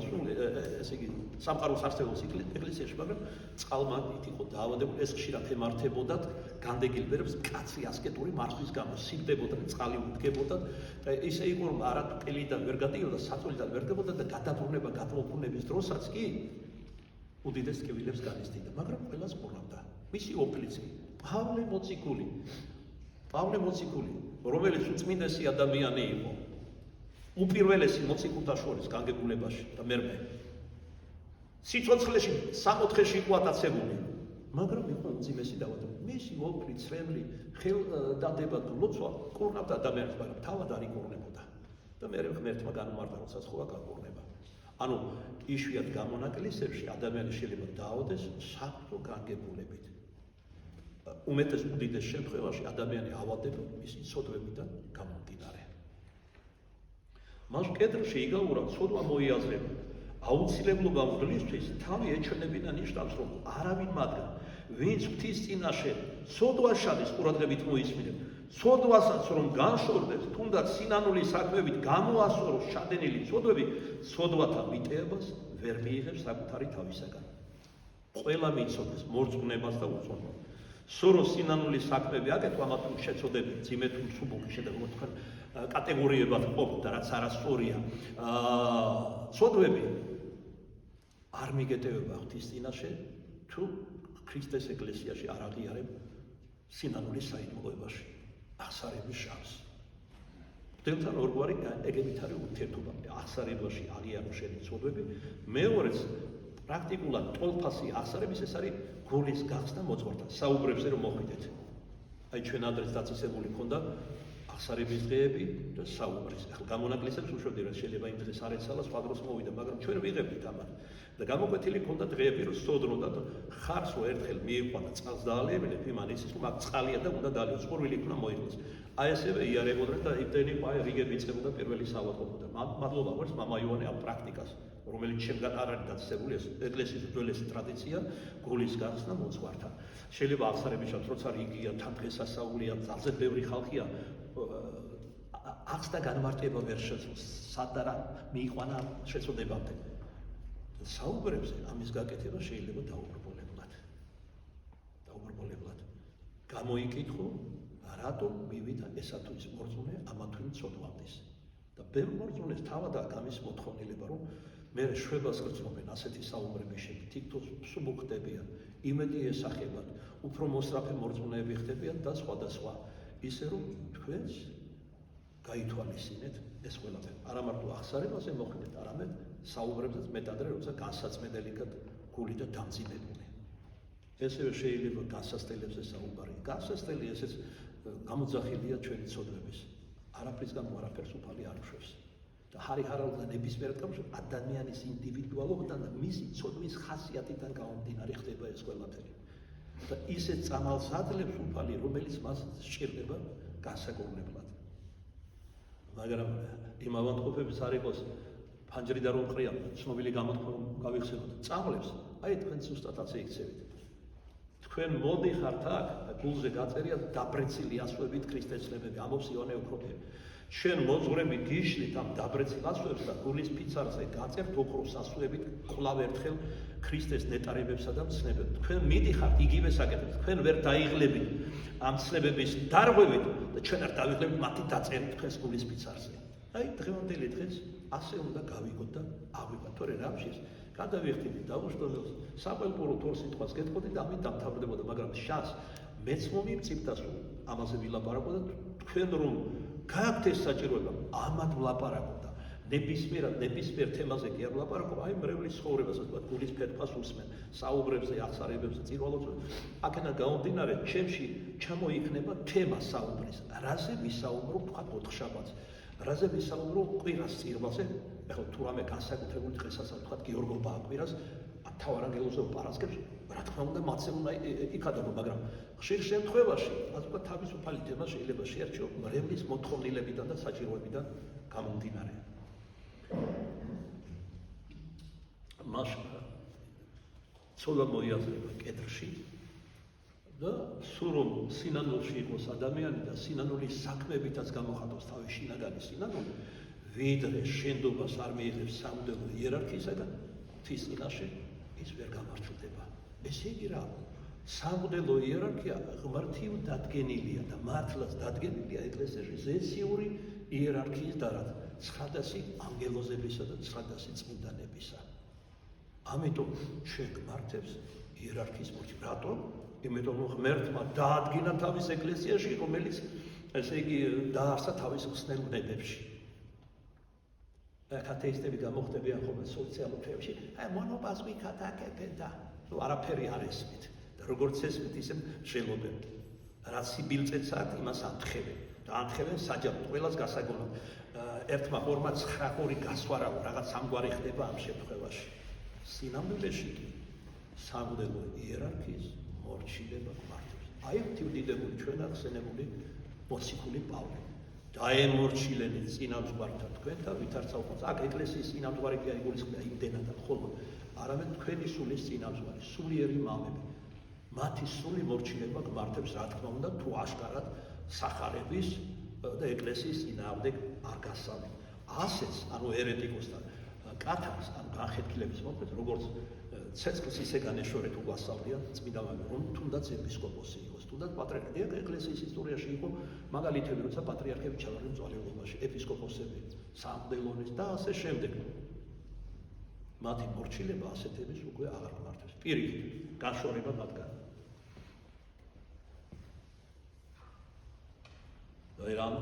ესე იგი, სამყაროს არსებობს ეკლესიაში, მაგრამ წყალმაგნით იყო დაავადებული, ეს ხშირად ემართებოდათ განდეგილ ბერებს მკაცრი ასკეტური მარხვის გამო, სიბდებოდა, წყალი უდგებოდა და ისე იყო, რომ არა ყელიდან ვერ გადიოდა, საწოლიდან ვერ დებოდა და გადაბრუნება, გადმობრუნების დროსაც კი უდიდეს ტკივილებს განიცდიდა, მაგრამ ყველას ყურობდა. მისი ოფლიცი პავლე მოციქული, რომელიც უწმინდესი ადამიანი იყო. უპირველესი მოციქულთა შორის განგებულებაში და მერმე. სიცოცხლეში 60-ში იყო ატაცებული, მაგრამ იყო უძიმესი დაავადება. მისი ოფლი, ცრემლი, ხელდადება და ლოცვა კურნავდა ადამიანს, მაგრამ თავად არ იკურნებოდა. და მე ღმერთმა განმარტა, როცა სხვა გაკურნება. ანუ იშვიათ გამონაკლისებში ადამიანი შეიძლება დაავადეს საფრთხო განგებულებით. უმეტეს უდიდეს შემთხვევაში ადამიანი ავადდება მისი ცოდვებიდან გამომდინარე. მას კედლში იგავურად ცოდვა მოიაზრება. აუცილებლობა მღვდლისთვის თავი ეჩვენებინა ნიშნავს, რომ არავინ მათგან, ვინც ღვთის წინაშე ცოდვაშადის ყურადღებით მოისმინებს, ცოდვასაც რომ განშორდეს, თუნდაც სინანული საქმეებით გამოასწოროს ჩადენილი ცოდვები, ცოდვათა მიტევებას ვერ მიიღებს საკუთარი თავისაგან. ყველა მიცოდეს მორწმუნებას და უწონობას. სორო სინანული საქმეები აკეთო, ამათ შეწოდები, ძიმე თუ მსუბუქი შედარებით თქვენ კატეგორიებად ყოფთ და რაც არასწორია. ცოდვები არ მიგეტევება ღვთის წინაშე, თუ ქრისტეს ეკლესიაში არ აღიარებ სინანულის საიდუმლოებაში, აღსარების შანსს. ღვთელთან ორგვარი ეგებით არის ურთიერთობა. აღსარებაში აღიარო შენი ცოდვები, მეორეც პრაქტიკულად ტოლფასი აღსარების ეს არის გულის გახსნა მოძღვართან. საუბრებზე რომ მოხვიდეთ. აი ჩვენ ადრეს დაწესებული ქონდა აღსარების დღეები და საუბრის. ახლა გამონაკლისებს უშვებდი, რომ შეიძლება იმ დღეს არ ეცალა, სხვა დროს მოვიდა, მაგრამ ჩვენ ვიღებდით ამას. და გამოკვეთილი ქონდა დღეები, რომ სოდროდა და ხარს რო ერთხელ მიიყვანა წყალს დაალებინებ, იმან იცის, რომ აქ წყალია და უნდა დაალიოს, ყურვილი იქნა მოიხდეს. აი ესევე იარებოდნენ და იმდენი აი რიგები იწყებოდა პირველი საავადმყოფო. მადლობა ვარს მამა იოანე ამ პრაქტიკას, რომელიც შემდგარ არ არის დაწესებული, ეს ეკლესიის უძველესი ტრადიცია, გულის გახსნა მოძღვართან. შეიძლება აღსარების შანსს, როცა რიგია, თან დღესასწაულია, ძალზე ბევრი ხალხია, აღსდა განმარტება ვერ შეძლოს, სადარა მიიყვანა შეწოდებამდე. საუბრებზე ამის გაკეთება შეიძლება დაუბრბოლებლად. გამოიკითხო, რატომ მივიდა ესა თუ ის მორწმუნე ამა თუ იმ ცოდვამდის. და ბევრ მორწმუნეს თავად აქვს ამის მოთხოვნილება, რომ მე შვებას გრძნობენ ასეთი საუბრების შემდეგ, თითქოს სუბუქ ხდებიან, იმედი ესახებათ, უფრო მოსწრაფე მორწმუნეები ხდებიან და სხვადასხვა. ისე რომ თქვენს გაითვალისწინეთ ეს ყველაფერი. არა მარტო აღსარებაზე მოხდეთ, არამედ საუბრებზეც მეტად, როცა განსაცმელად გული და დამძიმებული. ესევე შეიძლება განსასწელებზე საუბარი. განსასწელი ესეც გამოძახილია ჩვენი ცოდვების. არაფრისგან არაფერს უფალი არ უშვებს. და ჰარიჰარალდა ნებისმიერ კავშირში ადამიანის ინდივიდუალობიდან და მისი ცოდვის ხასიათიდან გამომდინარე ხდება ეს ყველაფერი. და ისეთ წამალს აძლევს უფალი, რომელიც მას სჭირდება განსაკუთრებულად. მაგრამ იმ ავადმყოფების არ იყოს ფანჯრიდან რომ ყრია, ცნობილი გამოთქმები გავიხსენოთ. წამლებს, აი თქვენ ზუსტად ასე იქცევით. თქვენ მოდიხართ აქ, გულზე გაწერია დაბრეცილი ასვებით ქრისტეს ცნებები, ამბობს იოანე ოქროპირი. ჩვენ მოძღვრები გიშლით ამ დაბრეცილ ასვებს და გულის ფიცარზე გაწერთ ოქროს ასვებით კვლავ ერთხელ ქრისტეს ნეტარებებსა და ცნებებს. თქვენ მიდიხართ იგივე საკეთებს, თქვენ ვერ დაიღლებით ამ ცნებების დარღვევით და ჩვენ არ დავიღლებთ მათი დაწერით თქვენს გულის ფიცარზე. აი დღევანდელი დღეს ასე უნდა გავიგოთ და ავიღოთ, თორე რამშიც გადავიხდით დაუშტოდეს საყელპურო თორ სიტყვას გეტყოდი და ამით დამთავრდებოდა, მაგრამ შანს მეც მომიმწიფდა სულ ამაზე ვილაპარაკო და თქვენ რომ გააქვთ ეს საჭიროება ამათ ვლაპარაკოთ და ნებისმიერ თემაზე კი არ ვლაპარაკობ, აი მრევლის ცხოვრებას, ასე ვთქვათ, გულის ფერფას უსმენ, საუბრებზე, აღსარებებზე, წირვალობებზე. აქედან გამომდინარე, ჩემში ჩამოიქნება თემა საუბრის. რაზე ვისაუბრობ, ვთქვათ, ოთხშაბათს. რაზე ვისაუბრობ კვირას წირვაზე, ახლა თუ რამე განსაკუთრებული დღესაც ვთქვათ, გიორგო ბააკვირას, მთავარ ანგელოზზე პარასკევს, რა თქმა უნდა, მათზე უნდა იკადრებო, მაგრამ ხშირ შემთხვევაში, ასე ვთქვათ, თავისუფალი თემა შეიძლება შეერჩიო მრევლის მოთხოვნილებიდან და საჭიროებიდან გამომდინარე. მას ცოლა მოიაზრება კედრში და სულ რომ სინანულში იყოს ადამიანი და სინანულის საქმეებითაც გამოხატოს თავის შინაგანი სინანული, ვიდრე შენდობას არ მიიღებს სამუდელო იერარქიისაგან, ღვთის წინაშე ის ვერ გამართლდება. ესე იგი რა, სამუდელო იერარქია ღმრთივ დადგენილია და მართლაც დადგენილია ეკლესიაში ზეციური იერარქიის დარად, 900 ანგელოზებისა და 900 წმინდანებისა. ამიტომ ჩვენ გმართებს იერარქიის მოჭი. რატომ? იმიტომ რომ ღმერთმა დაადგინა თავის ეკლესიაში, რომელიც ესე იგი დაარსა თავის ხსნელ ვნებებში. ათეისტები გამოხდებიან ხოლმე სოციალურ თემებში, მონობას ვიქადაგებენ და არაფერი არ ესმით. და როგორც ესმით, ისე მშელობენ. რაც სიბილწეც აქვს, იმას ამთხევენ. და ამთხევენ საჯაროდ, ყველას გასაგონად. ერთმა ორმა 9-2 გასვარავ, რაღაც სამგვარი ხდება ამ შემთხვევაში. სინამდვილეში კი სამუდელო იერარქიის მორჩილება გვართობს. აი ღვთივდიდებული ჩვენ ახსენებული მოციქული პავლე. დაემორჩილენით წინამძღვართა თქვენთან, ვითარ საუბრობთ. აქ ეკლესიის წინამძღვარი კი აიგულისხმება იმდენად ხოლმე, არამედ თქვენი სულის წინამძღვარი, სულიერი მამები. მათი სული მორჩილება გვართებს, რა თქმა უნდა, თუ აშკარად სახარების და ეკლესიის წინააღმდეგ არ გასწავლენ. ასეც, ანუ ერეტიკოსთან კათას, ანუ განხეთქილების მოქმედ, როგორც ცეცხლს ისე განეშორეთ უგვასწავლიან წმინდა მამები, რომ თუნდაც ეპისკოპოსი იყოს, თუნდაც პატრიარქი. ეკლესიის ისტორიაში იყო მაგალითები, როცა პატრიარქები ჩავარდნენ მწვალებლობაში, ეპისკოპოსები, სამღვდელონის და ასე შემდეგ. მათი მორჩილება ასეთების უკვე აღარ გვართებს. პირიქით, განშორება მათგან.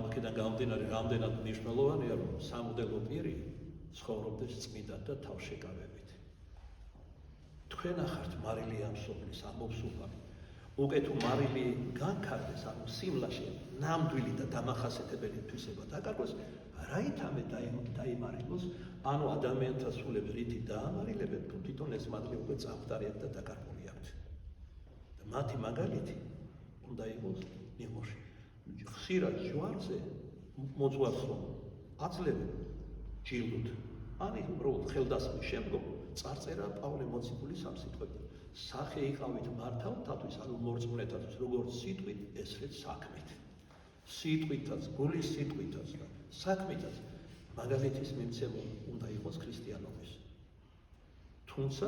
აქედან გამომდინარე, რამდენად მნიშვნელოვანია, რომ სამღვდელო პირი ცხოვრობდეს წმინდად და თავშეკავებით. თქვენ ახართ მარილი ამ სოფლის ამოვსულარი. უკვე თუ მარილი განქარდეს, ანუ სიმლაში ნამდვილი და დამახასიათებელი თვისება დაკარგოს, რაითამე დაიმარილოს, ანუ ადამიანთა სულებს რითი დაამარილებენ, თუ თვითონ ეს მადლი უკვე წამხდარიათ და დაკარგული აქვთ. და მათი მაგალითი უნდა იყოს ნიღოში. ხშირად ჯვარზე მოძღვარს რომ აძლევენ ჯილდოდ. ანუ უბრალოდ ხელდასმის შემდგომ წარწერა პავლე მოციქულის ამ სიტყვებთან. სახე იყავით მართავთათვის, ანუ მორწმუნეთათვის, როგორც სიტყვით, ესრეთ საქმით. სიტყვითაც, გულის სიტყვითაც და საქმითაც მაგალითის მიმცემი უნდა იყოს ქრისტიანობის. თუმცა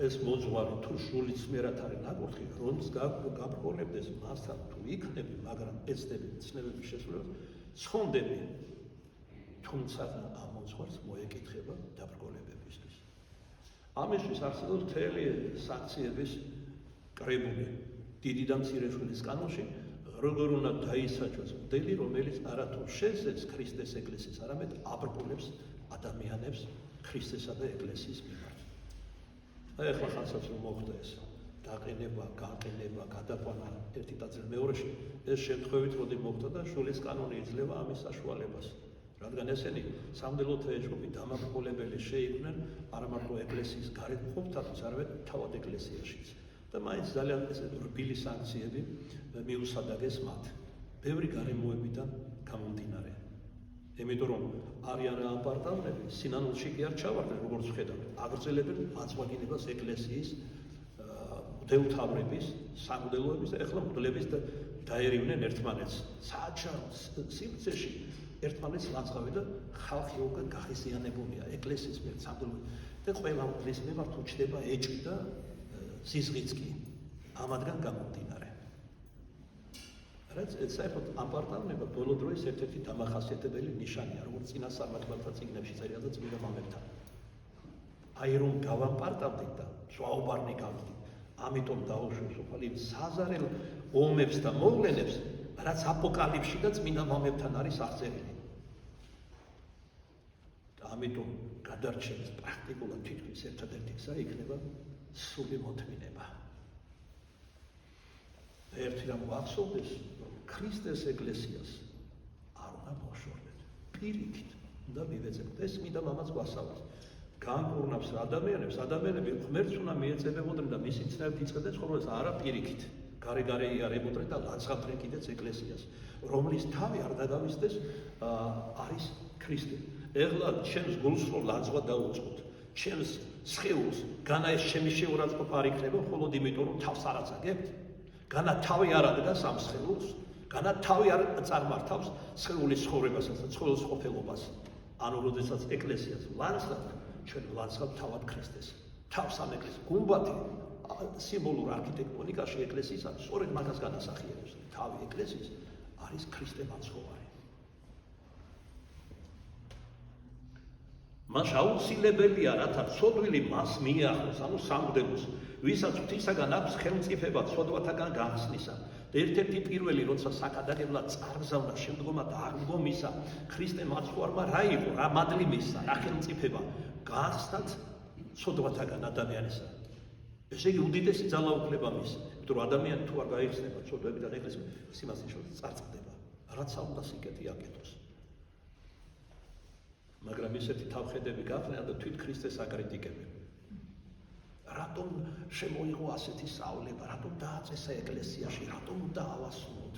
ეს მოძღვარი თუ სულიწმიერად არის ნაკურთხი, რომს გაბრკოლებდეს მასთან თუ იქნები, მაგრამ ეცდები ცნებების შესრულებას, ცხონდები. თუმცა ამ მოძღვარს მოეკითხება დაბრკოლებებისთვის. ამისთვის არსებობს მთელი სანქციების კრებული. დიდი და მცირე შვილის კანონში როგორ უნდა დაისაჯოს მღვდელი, რომელიც არათუ შეძებს ქრისტეს ეკლესიის, არამედ აბრკოლებს ადამიანებს ქრისტესა და ეკლესიის მიმართ. ეხლა ხანსაც რომ მოხდა ეს დაყენება, გაყენება, გადაყვანა ერთი ტაძრის მეორეში, ეს შემთხვევით როდი მოხდა და შვილის კანონი იძლევა ამის საშუალებას. რადგან ესენი სამღვდელოთა ეჭვები დამაბრკოლებელი შეიქმნენ არა მარტო ეკლესიის გარეთ მყოფთათვის, არამედ თავად ეკლესიაშიც. და მაინც ძალიან რბილი სანქციები მიუსადაგეს მათ. ბევრი გარემოებიდან გამომდინარე. იმიტომ რომ არიან ამ პარტნიორები სინანულში კი არ ჩავარდნენ, როგორც ვხედავთ, აგრძელებენ მაწვაგინებას ეკლესიის მღვდელმთავრების, სამღვდელოების და ეხლა მღვდლების დაერივნენ ერთმანეთს. საჩარ სივრცეში ერთმანეთს ლანძღავენ და ხალხი უკვე გახიზიანებულია ეკლესიის მიერ სამღვდელოების და ყველა მღვდლის მიმართ უჩნდება ეჭვი და სიზღიც კი ამათგან გამომდინარე. რაც საერთოდ ამ პარტნიორობა ბოლო დროის ერთ-ერთი დამახასიათებელი ნიშანია, როგორც წინა სამართლებთა წიგნებში წერია და წმინდა მამებთან. აი რომ გავამპარტავდით და სვაუბარნი გავდით, ამიტომ დაუშვეს სოფალი საზარელ ომებს და მოვლენებს, რაც აპოკალიფსში და წმინდა მამებთან არის აღწერილი. და ამიტომ გადარჩენის პრაქტიკულად თითქმის ერთადერთი გზა იქნება სული მოთმინება. ერთი რამ ვახსოვდეს, რომ ქრისტეს ეკლესიას არ უნდა მოშორდეთ. პირიქით უნდა მივეძებოთ. ეს წმინდა მამაც გვასწავლეს. განკურნავს ადამიანები ღმერთს უნდა მიეწებებოდნენ და მისი ცნებით იწყებდნენ ცხოვრებას არა პირიქით. გარე იარებოდნენ და ლანძღავდნენ კიდეც ეკლესიას, რომლის თავი არ დაგავიწყდეს არის ქრისტე. ეხლა ჩემს გულს რომ ლანძღვა დაუწყოთ, ჩემს სხეულს, განა ეს ჩემი შეურაცხყოფა არ იქნება მხოლოდ იმიტომ რომ თავს არ აწაგებთ, განა თავი არ ადგას ამ სხეულს, განა თავი არ წარმართავს სხეულის ცხოვრებასაც და ცხოველის ყოფილობას. ანუ როდესაც ეკლესიას ლანძღავთ, ჩვენ ლანძღავთ თავად ქრისტეს. თავს ამ ეკლესიას გუმბათი სიმბოლურ არქიტექტონიკაში ეკლესიის არის სწორედ მაგას განასახიერებს. თავი ეკლესიის არის ქრისტე მაცხოვარი. მას აუცილებელია, რათა ცოდვილი მას მიახლოს, ანუ სამღვდელოს, ვისაც ღვთისაგან აქვს ხელმწიფება ცოდვათაგან გახსნისა. და ერთ-ერთი პირველი, როცა საკადაგებლად წარგზავნა შემდგომად აღდგომისა, ქრისტე მაცხოვარმა რა იყო, რა მადლი მისცა, რა ხელმწიფება გახსნათ ცოდვათაგან ადამიანისა. ესე იგი უდიდესი ძალაუფლება მის, იმიტომ რომ ადამიანი თუ არ გაიხსნება ცოდვებიდან ეკლესია სიმას ნიშნავს წარწყდება, რაც უნდა სიკეთი აკეთოს. მაგრამ ესეთი თავხედები გახდნენ და თვით ქრისტეს აკრიტიკებენ. რატომ შემოიღო ასეთი სწავლება, რატომ დააწესა ეკლესიაში, რატომ უნდა ავასრულოთ?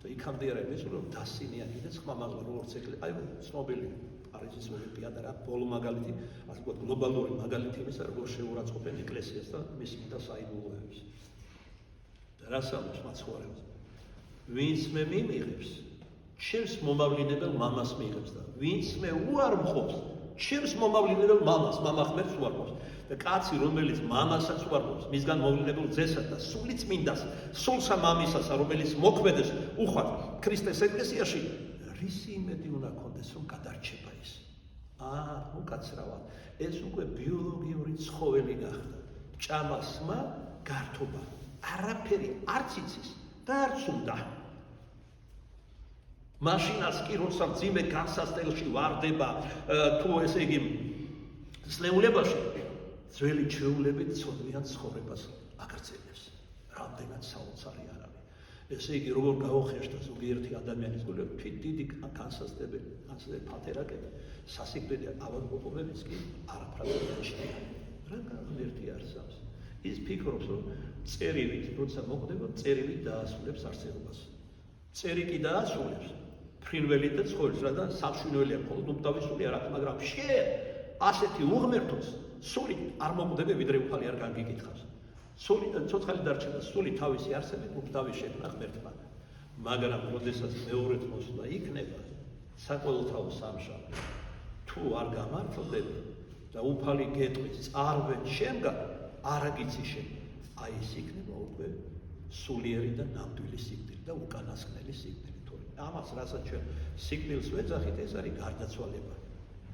და იქამდე არ არის რომ დასინიან კიდეც ხმამაღლა როგორც ეკლესია, აი ცნობილი პარიზის ოლიმპიადა რა, ბოლო მაგალითი, ასე ვთქვათ, გლობალური მაგალითი იმისა, როგორ შეურაცხყოფენ ეკლესიას და მის მიტა საიდუმლოებს. და რას ამბობს მაცხოვრებს? ვინც მე მიმიღებს, ჩემს მომავლინებელ მამას მიიღებს და ვინც მე უარ მყოფს, ჩემს მომავლინებელ მამას, მამა ღმერთს უარყოფს. და კაცი, რომელიც მამასაც უარყოფს, მისგან მოვლინებულ ძესას და სული წმინდას, სულსა მამისასა, რომელიც მოქმედეს უხვად ქრისტეს ეკლესიაში, რისი იმედი უნდა ქონდეს, რომ გადარჩება ის? უკაცრავად, ეს უკვე ბიოლოგიური ცხოველი გახდა. ჭამასმა გართობა, არაფერი არც იცის და არც უნდა. მაშინაც კი როცა მძიმე განსასწრებელში ვარდება თუ ესე იგი სნეულებაში ძველი ჩვეულებით ცოდვიან ცხოვრებას აგრძელებს. რამდენად საოცარი არ არის. ესე იგი როგორ გაუხეშთა ზოგიერთი ადამიანის გულები თვით დიდი განსასწრებელი ფათერაკები სასიკვდილი ავადმყოფობებიც კი არაფრად გაჩნია. რა ღმერთი არსავს. ის ფიქრობს რომ წერილით როცა მოხდება წერილით დაასრულებს არსებობას. წერი კი დაასრულებს ფრინველი და ცხოველს რა და სამშვინველია მხოლოდ უმტავისული არ აქვს, მაგრამ ასეთი უღმერთოს სული არ მომკვდები ვიდრე უფალი არ განგიკითხავს. სული ცოცხალი დარჩება, სული თავისი არსებით უმტავის შექმნა ღმერთმა. მაგრამ როდესაც მეორედ მოსვლა იქნება საყოველთაო სამშაბლო, თუ არ გამართლდები და უფალი გეტყვის წარვენ შემგან არ აგიცი შენ, აი ეს იქნება უკვე სულიერი და ნამდვილი სიკვდილი და უკანასკნელი სიკვდილი. ამას რასაც ჩვენ სიკვდილს ვეძახით, ეს არის გარდაცვალება.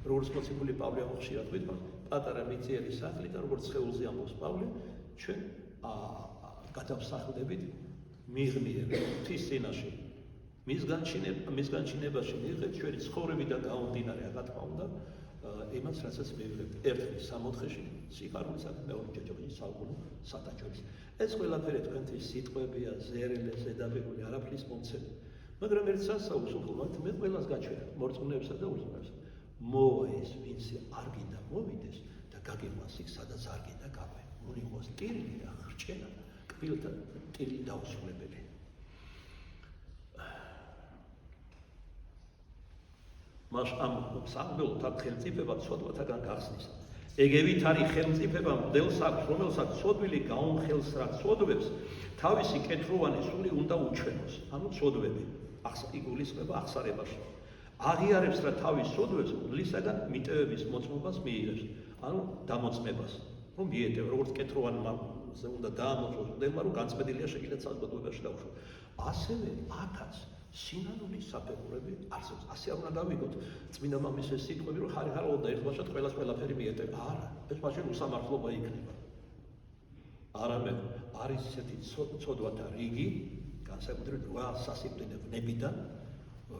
როგორც მოციქული პავლე ხშირად ვიტყვის, პატარა მიწიერი სახლი და როგორც სხეულზე ამბობს პავლე, ჩვენ გადავსახლდებით მიღმიერ ღვთის წინაშე. მის განჩინებაში მიიღეთ ჩვენი ცხოვრებიდან გამომდინარე, რა თქმა უნდა, იმას რასაც მივიღებთ ერთხელ 60-ში სიყვარულისა და მეორე ჯოჯოხის საუკუნო სატაჯოლის. ეს ყველაფერი თქვენთვის სიტყვებია, ზერელე, ზედაპირული, არაფრის მომცემი. მაგრამ ერთ სასაუბრს უყურებთ, მე ყველას გაჩვენებ, მორწმუნეებსა და უზრუნველსა. მოვა ეს, ვინც არ გინდა მოვიდეს და გაგიყვანს იქ, სადაც არ გინდა გაყვე. უნიღოს ტირილი და ხრჭენა, კბილთა ტირილი დაუსრულებელი. მას ამ სამღვდელოთა ხელმწიფება ცოდვათაგან გახსნის. ეგევით არის ხელმწიფება მღვდელს აქვს, რომელსაც ცოდვილი გაუმხელსრა ცოდვებს თავისი კეთროვანი სული უნდა უჩვენოს, ანუ ცოდვები. იგულისხმება აღსარებაში. აღიარებს რა თავის ცოდვებს მღვდლისაგან მიტევების მოწმობას მიიღებს, ანუ დამოწმებას. რომ მიეტევა, როგორც კეთროვანმა უნდა დაამოწმოს მღვდელმა, რომ განწმენდილია შეკიდა საზოგადოებაში დაუშვო. ასევე აქაც სინანულის საფეხურები არსებობს. ასე არ უნდა დავიგოთ წმინდა მამის ეს სიტყვები, რომ ხარ და ერთბაშად ყველას ყველაფერი მიეტევა. არა, ეს მაშინ უსამართლობა იქნება. არამედ არის ისეთი ცოდვათა რიგი, განსაკუთრებით 8 სასიკვდილე ვნებიდან,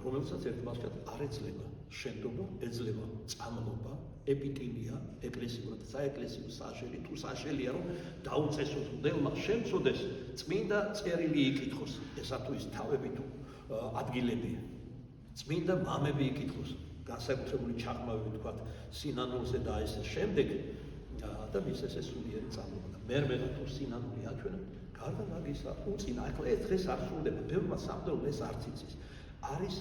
რომელსაც ერთბაშად არ ეძლევა შენდობა, ეძლევა წამლობა, ეპიტიმია, ეკლესიურად საეკლესიო საშელი, თუ საშელია, რომ დაუწესოს მღვდელმა შემწოდეს წმინდა წერილი იკითხოს, ესა თუ ის თავები თუ ადგილებია. წმინდა მამები იკითხოს, განსაკუთრებული ჩაღრმავები თქვათ სინანულზე და ეს შემდეგ და მის ესე სულიერი წამოვა და მერმე თუ სინანული აჩვენა გარდა მაგისა უწინა ახლა ეს დღეს არ სრულდება ბევრმა სამდრომ ეს არც იცის არის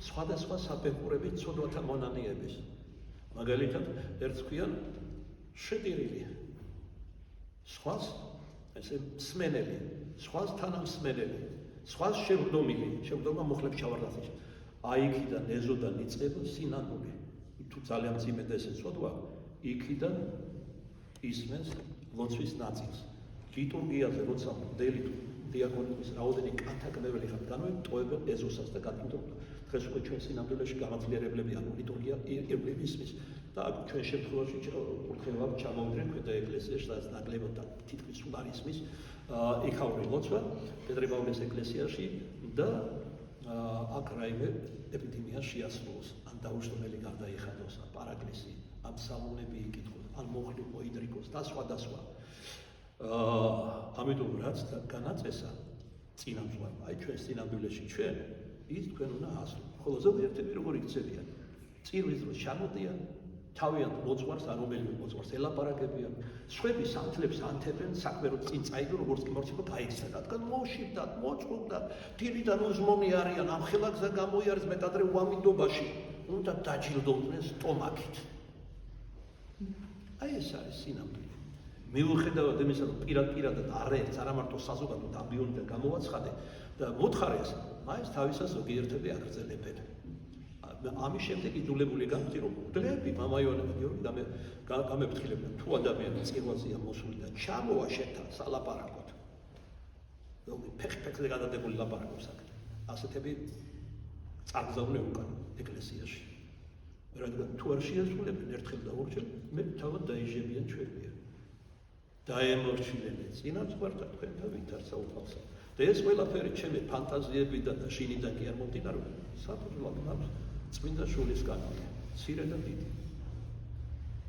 სხვადასხვა საფეხურები ცოდვათა მონანიების მაგალითად ერთს ქვიან შეტირილი სხვას ესე მსმენელი სხვას თანამსმენელი სხვას შევრდომილმა მუხლებს ჩავარდასის აიქიდან ეზოდან იწყება სინანული თუ ძალიან მძიმე და ესე ცოდვა იქიდან ისმენს ლოცვის ნაწილს ლიტურგიაზე როცა მდელი დიაკონების რაოდენი კანთაკნეველი ხარ განვეტოვებენ ეზოსას და გაკეთებთ დღეს უკვე ჩვენ სინამდვილეში გამაძლიერებლები ანუ ლიტურგია ისმის და ჩვენ შემთხვევაში ვქრევავ ჩამოვიდნენ ქვედა ეკლესიაში სადაც ნაკლებად და თითქმის სულ არ ისმის იქაური ლოცვა პეტრე პავლეს ეკლესიაში და აქ რაიმე ეპიდემია შეასრულოს ან დაუშტომელი გარდაიხადოს ან პარაკლისი ან სალონები იკითხოს ან მოხლი მოიდრიკოს და სხვა ამიტომ რაც განაწესა წინამძღვარმა აი ჩვენ სინამდვილეში ჩვენ ის თქვენ უნდა ასრულოთ ხოლო ზოგიერთები როგორ იქცევიან წირვის დროს ჩამოდიან თავიანთ მოძღვარს ან რომელიმე მოძღვარს ელაპარაკებიან სხვები სამთლებს ანთებენ საქმე რომ წინ წაიგო როგორც კი მორჩება გაიქცა რადგან მოშიბდათ მოწყობდათ დილიდან უზმონი არიან ამ ხელაგზა გამოიარეს მეტადრე უამინდობაში უნდა დაჯილდოვდნენ სტომაქით აი ეს არის სინამდვილე მიუხედავად იმისა რომ პირადად არაერთს არა მარტო საზოგადო ამბიონიდან გამოვაცხადე და მოთხარეს მაინც თავისას ზოგიერთები აგრძელებენ ამის შემდეგ იძულებული გამწი რომ უდლები მამა იონება გიორგი გამეფრთხილებდა თუ ადამიანი წირვაზეა მოსული და ჩამოვა შენთან სალაპარაკოდ როგორი ფეხზე გადადებული ლაპარაკობს აქ ასეთები წაგზავნე უკან ეკლესიაში რადგან თუ არ შეასრულებენ ერთხელ და ორჯერ მე თავად დაიჟებიან ჩვენია დაემორჩილნენ წინამძღვართა თქვენთან ვითარცა უფალსა და ეს ყველაფერი ჩემი ფანტაზიებიდან და შინიდან კი არ მომდინარეობს საფუძვლად მაქვს წმინდა შულის კანონი მცირე და დიდი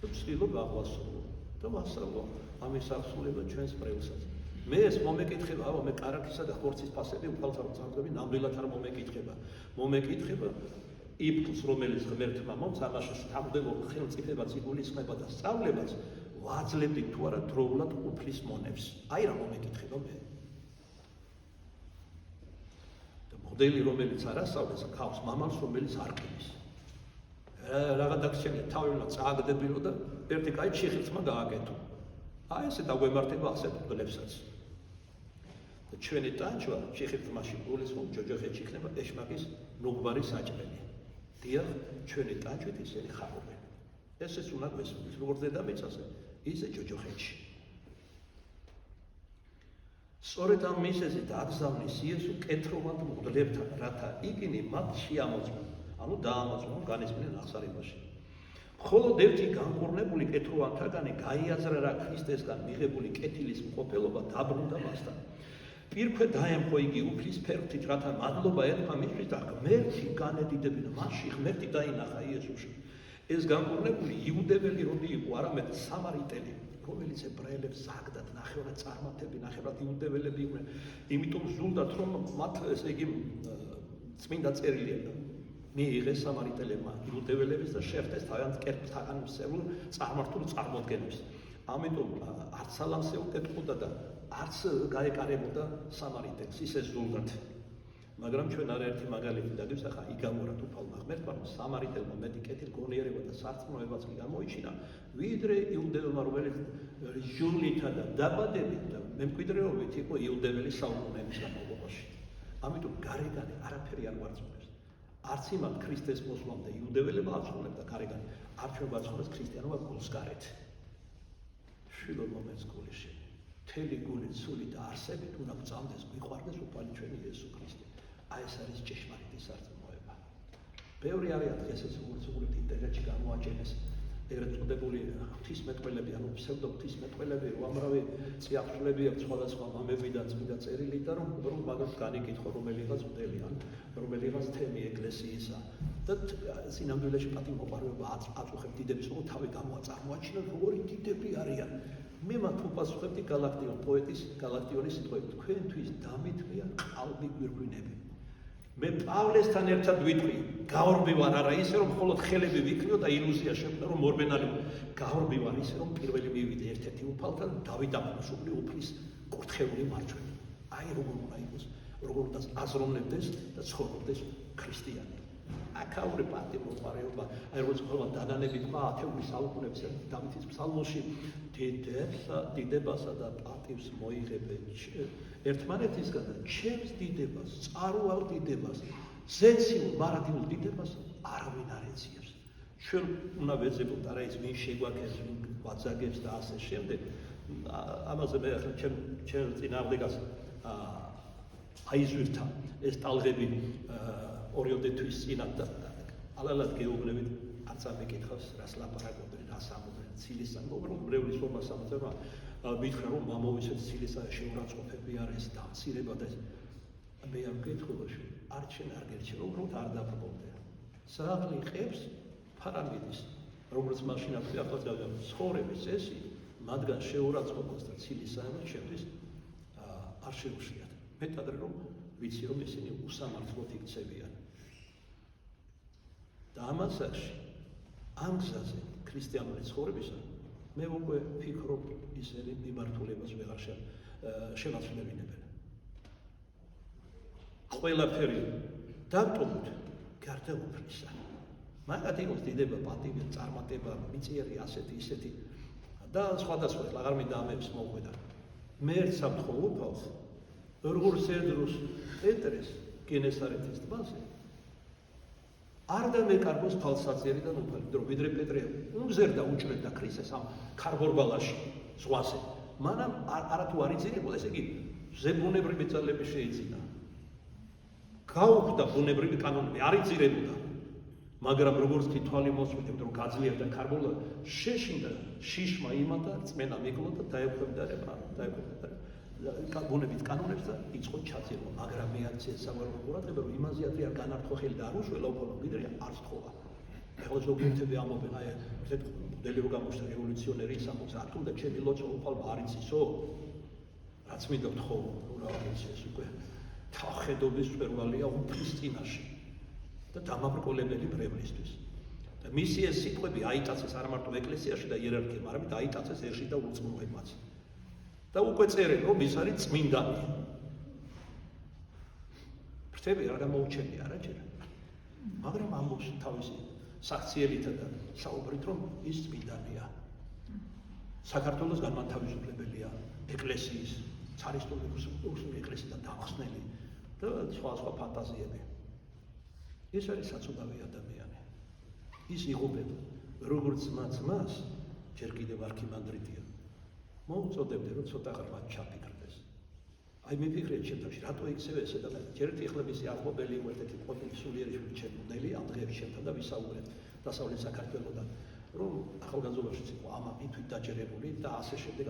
და ვცდილობ აღვასრულო და ვასწავლო ამის აღსრულება ჩვენს პრევსაც მე ეს მომეკითხება მე კარაქისა და ხორცის ფასები უფალსა რომ წავდები ნამდვილად არ მომეკითხება იფთს რომელიც ღმერთმა მომცა ამაში თავდელო ხელმწიფებაც იგულისხმება და სწავლებაც ვაძლევდი თუ არა დროულად უფლის მონებს აი რა მომეკითხება მე მოდელი რომელიც არ ასწავლეს ქავს მამალს რომელიც არ ყილის რაღაც დაგჩენია თავი უნდა წააგდებილო და ერთი კაი ჩიხილსმა გააკეთო აი ესე დაგვემართება ასეთ ბლებსაც და ჩვენი ტანჯვა ჩიხილსმაში გულისხმობ ჯოჯოხეთში იქნება ეშმაკის ნუგბარი საჭმელი დიახ ჩვენი ტანჯვით ისინი ხარობენ ესეც უნდა გვესმის როგორც დედამიწაზე ისე ჯოჯოხეთში სწორედ ამ მიზეზით აგზავნის იესო კეთროვან მღვდლებთან, რათა იქინი მათ შეამოწმონ, ანუ დაამოწმონ განისმენენ აღსარებაში. მხოლოდ ერთი განკურნებული კეთროვანთაგანი გაიაზრა რა ქრისტესგან მიღებული კეთილის მყოფელობა დაბრუნდა მასთან. პირქვე დაემხო იგი უფლის ფერხთით, რათა მადლობა ერქვა მისთვის და ღმერთი განედიდებინა მასში, ღმერთი დაინახა იესოში. ეს განკურნებული იუდეველი როდი იყო, არამედ სამარიტელი. რომელიც ებრაელებს ზაგდათ ნახევრად წარმართები, ნახევრად იუდეველები იყვნენ. იმიტომ ზულდათ რომ მათ ესე იგი წმინდა წერილი მიიღეს სამარიტელებმა იუდეველების და შეხვდეს თავიანთ კერპთაგან მსეულ წარმართულ წარმოდგენებს. ამიტომ არც სალამს ეკეთებოდა და არც გაეკარებოდა სამარიტელს, ისე ზულდათ. მაგრამ ჩვენ არაერთი მაგალითი დაგისახა იგამორათ უფალმა ღმერთმა რომ სამარიტელმა მეტი კეთილგონიერება და სარწმუნოებაც კი გამოიჩინა ვიდრე იუდეველმა რომელიც ჟურნითა და დაბადებით და მემკვიდრეობით იყო იუდეველი საუკუნეების განმავლობაში ამიტომ გარეგანი არაფერი არ გვარწმუნებს არც იმათ ქრისტეს მოსვლამდე იუდეველებმა აცხოვლებდა გარეგანი არ ჩვენ გვაცხოვრეს ქრისტიანობა გულს გარეთ შვილო მომეც გულიში მთელი გულით სულით და არსებით უნდა გწამდეს გვიყვარდეს უფალი ჩვენი იესო ქრისტე აი ეს არის ჭეშმარიტი სარწმუნოება. ბევრი არიან დღეს ეს უგულით ინტერნეტში გამოაჩენეს ერთწოდებული ღვთისმეტყველები, ანუ ფსევდოღვთისმეტყველები, უამრავი წიაღწულები აქვს სხვადასხვა მამები და წმინდა წერილი და რომ მაგას განიკითხო რომელიღაც მდელი ან რომელიღაც თემი ეკლესიისა და სინამდვილეში პატიმოყარეობა აწუხებ დიდების რომ თავი გამოაწარმოაჩინა როგორი დიდები არიან. მე მათ უპასუხებდი გალაქტიონ პოეტის გალაქტიონის სიტყვებით თქვენთვის დამითმიან ყალბი გვირგვინები. მე პავლესთან ერთად ვიტყვი, გაორბი ვარ არა ისე რომ მხოლოდ ხელები ვიქნიო და ილუზია შექმნა რომ მორბენალი გაორბი ვარ ისე რომ პირველი მივიდე ერთ-ერთი უფალთან დავით აღმაშული უფლის კურთხეული მარჯვენა. აი როგორ უნდა იყოს, როგორ უნდა აზროვნებდეს და ცხოვრობდეს ქრისტიანი. აქაური პატიმოყარეობა, აი როგორც ხოლმე დანანები თქვა ათეული საუკუნეების დავითის ფსალმოში დიდებასა და პატივს მოიღებე ერთმანეთისგან და ჩემს დიდებას, წარუვალ დიდებას, ზეციურ მარადილ დიდებას არავინ არ ეძიებს. ჩვენ უნდა ვეძებოთ არა ის ვინ შეგვაქეს, ვინ ვაძაგებს და ასე შემდეგ. ამაზე მე ახლა ჩემ წინააღმდეგას აიზვირთა ეს ტალღები ორიოდე თვის წინათ და ალალად გეუბნებით არც ამეკითხავს რას ლაპარაკობენ, რას ამბობენ, ცილისა, უბრალოდ მრევლის ფორმას ამბობენ, მითხრა რომ მამოვიცეთ ცილისა შეურაცხყოფები არის დამცირება და მე ამ კითხვაში არჩენ არ გერჩენ, უბრალოდ არ დაბრუნდა. საღლი ყებს ფარამიდის, როგორც მაშინ ახლა ცხოვრების წესი, მათგან შეურაცხყოფას და ცილისა შემდის არ შეუშვიათ. მეტად რომ ვიცი რომ ისინი უსამართლოდ იქცევიან. და ამასაში ამ გზაზე ქრისტიანული ცხოვრებისა მე უკვე ვფიქრობ ისინი მიმართულებას ვეღარ შევაცვლებინებენ. ყველაფერი დავტოვოთ გარდა უფლისა. მაგათ იყოს დიდება, პატივი, წარმატება, მიწიერი ასეთი ისეთი და სხვადასხვა აღარ მინდა ამებს მოყვედა. მე ერთ საფრთხო უფალს როგორც ერთდროს პეტრეს გენესარეთის ტბაზე არ დამეკარგოს თვალსაჩინოდან უფალი, რომ ვიდრე პეტრე უმზერდა უჭრედა ქრისტეს ამ ქარგორბალაში ზღვაზე. მანამ არათუ არ იწინებოდა, ესე იგი ზებუნებრივი ძალები შეიძინა. გაუხდა ბუნებრივი კანონები, არ იწირებოდა. მაგრამ როგორც კი თვალი მოსვიდა, რომ გაძლიერდა ქარგორბალა, შეშინდა შიშმა იმათა, წმენა მიკლო და დაექვემდა ბუნების კანონებს და იწყო ჩაძირვა, მაგრამ მე არც ეს საგვარეულო ყურადღება რომ იმაზე ადრე არ განართქვა ხელი და არ უშველა უფალო მიდრე არც თხოვა. ეხლა ზოგიერთები ამბობენ აი ესეთ მოდელი რო გამოჩნდა რევოლუციონერი ის ამბობს რა თქმა უნდა ჩემი ლოცვა უფალმა არ იცისო რაც მინდა თხოვო რა არის ეს უკვე თახედობის სპერვალია უფლის წინაშე და დამაბრკოლებელი ბრევლისთვის და მისი ეს სიტყვები აიტაცეს არ მარტო ეკლესიაში და იერარქიამ, არამედ აიტაცეს ერში და უწყრუებმაც. და უკვე წერენ რომ ის არის წმინდანი. ფრთები არ გამოუჩენია არაჯერ. მაგრამ ამბობს თავისი საქციელითა და საუბრით რომ ის წმინდანია. საქართველოს განმათავისუფლებელია ეკლესიის, ცარისტული რუსული ეკლესიიდან დამახსნელი და სხვა ფანტაზიები. ეს არის საცუდავი ადამიანი. ის იღუპება როგორც ძმას, ჯერ კიდევ არქიმანდრიტია. მოუწოდებდი რომ ცოტა ხარ ჩაფიქრდეს. აი მიფიქრეთ ჩემთანში რატო იქცევ ესე და ჯერეთი ახლა მისი ახლობელი ერთ-ერთი ყოფილი სულიერი შემოდელი ამ დღეებში ჩემთან და ვისაუბრეთ დასავლეთ საქართველოსთან რომ ახალგაზრდობაშიც იყო ამით დაჯერებული და ასე შემდეგ.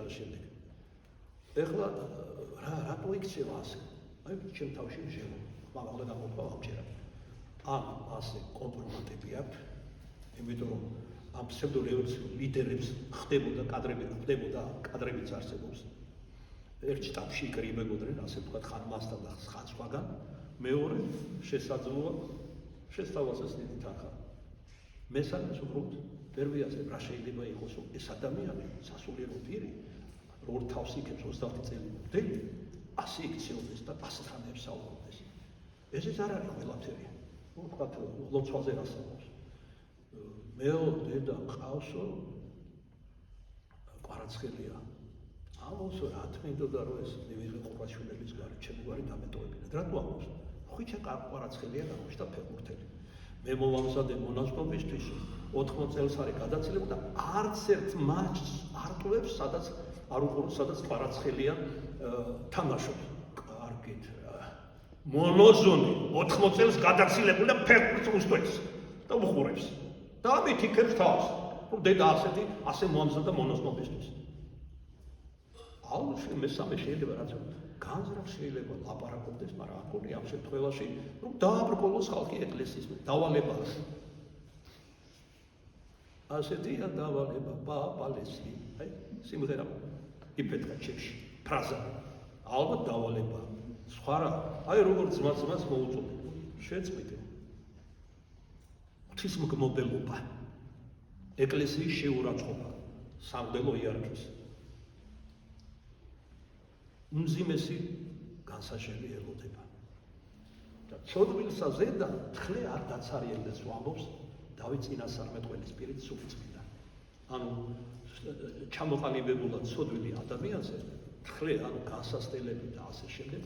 ეხლა რატო იქცევა ასე? აი ჩემ თავში შევა. მაგალითად გამოთქვა ამჯერად. ამ ასე კომპრომატები აქვს. იმიტომ რომ ამ ფსევდორევოლუციურ ლიდერებს ხდებოდა კადრებიც არსებობს. ერთ შტაბში იკრიბებოდნენ, ასე ვთქვათ, ხან მასთან და ხან სხვაგან. მეორე შესაძლოა შესთავაზეს დიდი თანხა. მესამეს უბრალოდ ვერ ვიაზრებ რა შეიძლება იყოს ეს ადამიანი სასულიერო პირი, როგორ თავს იქებს 30 წელი მოდელი, ასე იქცეოდეს და ასთან ებსაუბრდეს. ესეც არ არის ყველაფერი. ვთქვათ, ლოცვაზე რასაუბრობს. მეო დედა ყავსო კვარაცხელია. ამბობს რა თმინდოდა რომ ეს მივიღე ყოფაშვილების გარე ჩემი გვარი დამეტოვებინათ. რატო ამბობს? ხვიჩა კვარაცხელია გამოჩნდა ფეხბურთელი. მე მოვამზადე მონაზვნებისთვის 80 წელს არის გადაცილებული და არც ერთ მატჩს არ ტოვებს, სადაც არ უყურებს, სადაც კვარაცხელია თამაშობს. კარგით. მონოზონი 80 წელს გადაცილებული და ფეხბურთს უსწრებს და უყურებს. და ამით იქებს თავს, რომ დედა ასე მოამზადა მონაზვნებისთვის. მესამე შეიძლება რაც განზრახ შეიძლება ლაპარაკობდეს, მაგრამ აქ ამ შემთხვევაში რომ დააბრკოლოს ხალხი ეკლესიის დავალება. ასეთია დავალება პალესტი. აი სიმღერა იფეთქა ჩეში, ფრაზა. ალბათ დავალება. სხვა რა, აი როგორც ძმას მოუწოდებ. შეწყვიტე ღვთისმგმობელობა, ეკლესიის შეურაცხყოფა, სამღვდელო იერარქიის უმძიმესი განსაჟელი ელოდება. და ცოდვილსა ზედა თხლე არ დაცარიელდეს ვამბობს დავით წინასწარმეტყველის პირით სულწმიდა. ანუ ჩამოყალიბებულად ცოდვილი ადამიანზე თხლე, ანუ განსასწრებელი და ასე შემდეგ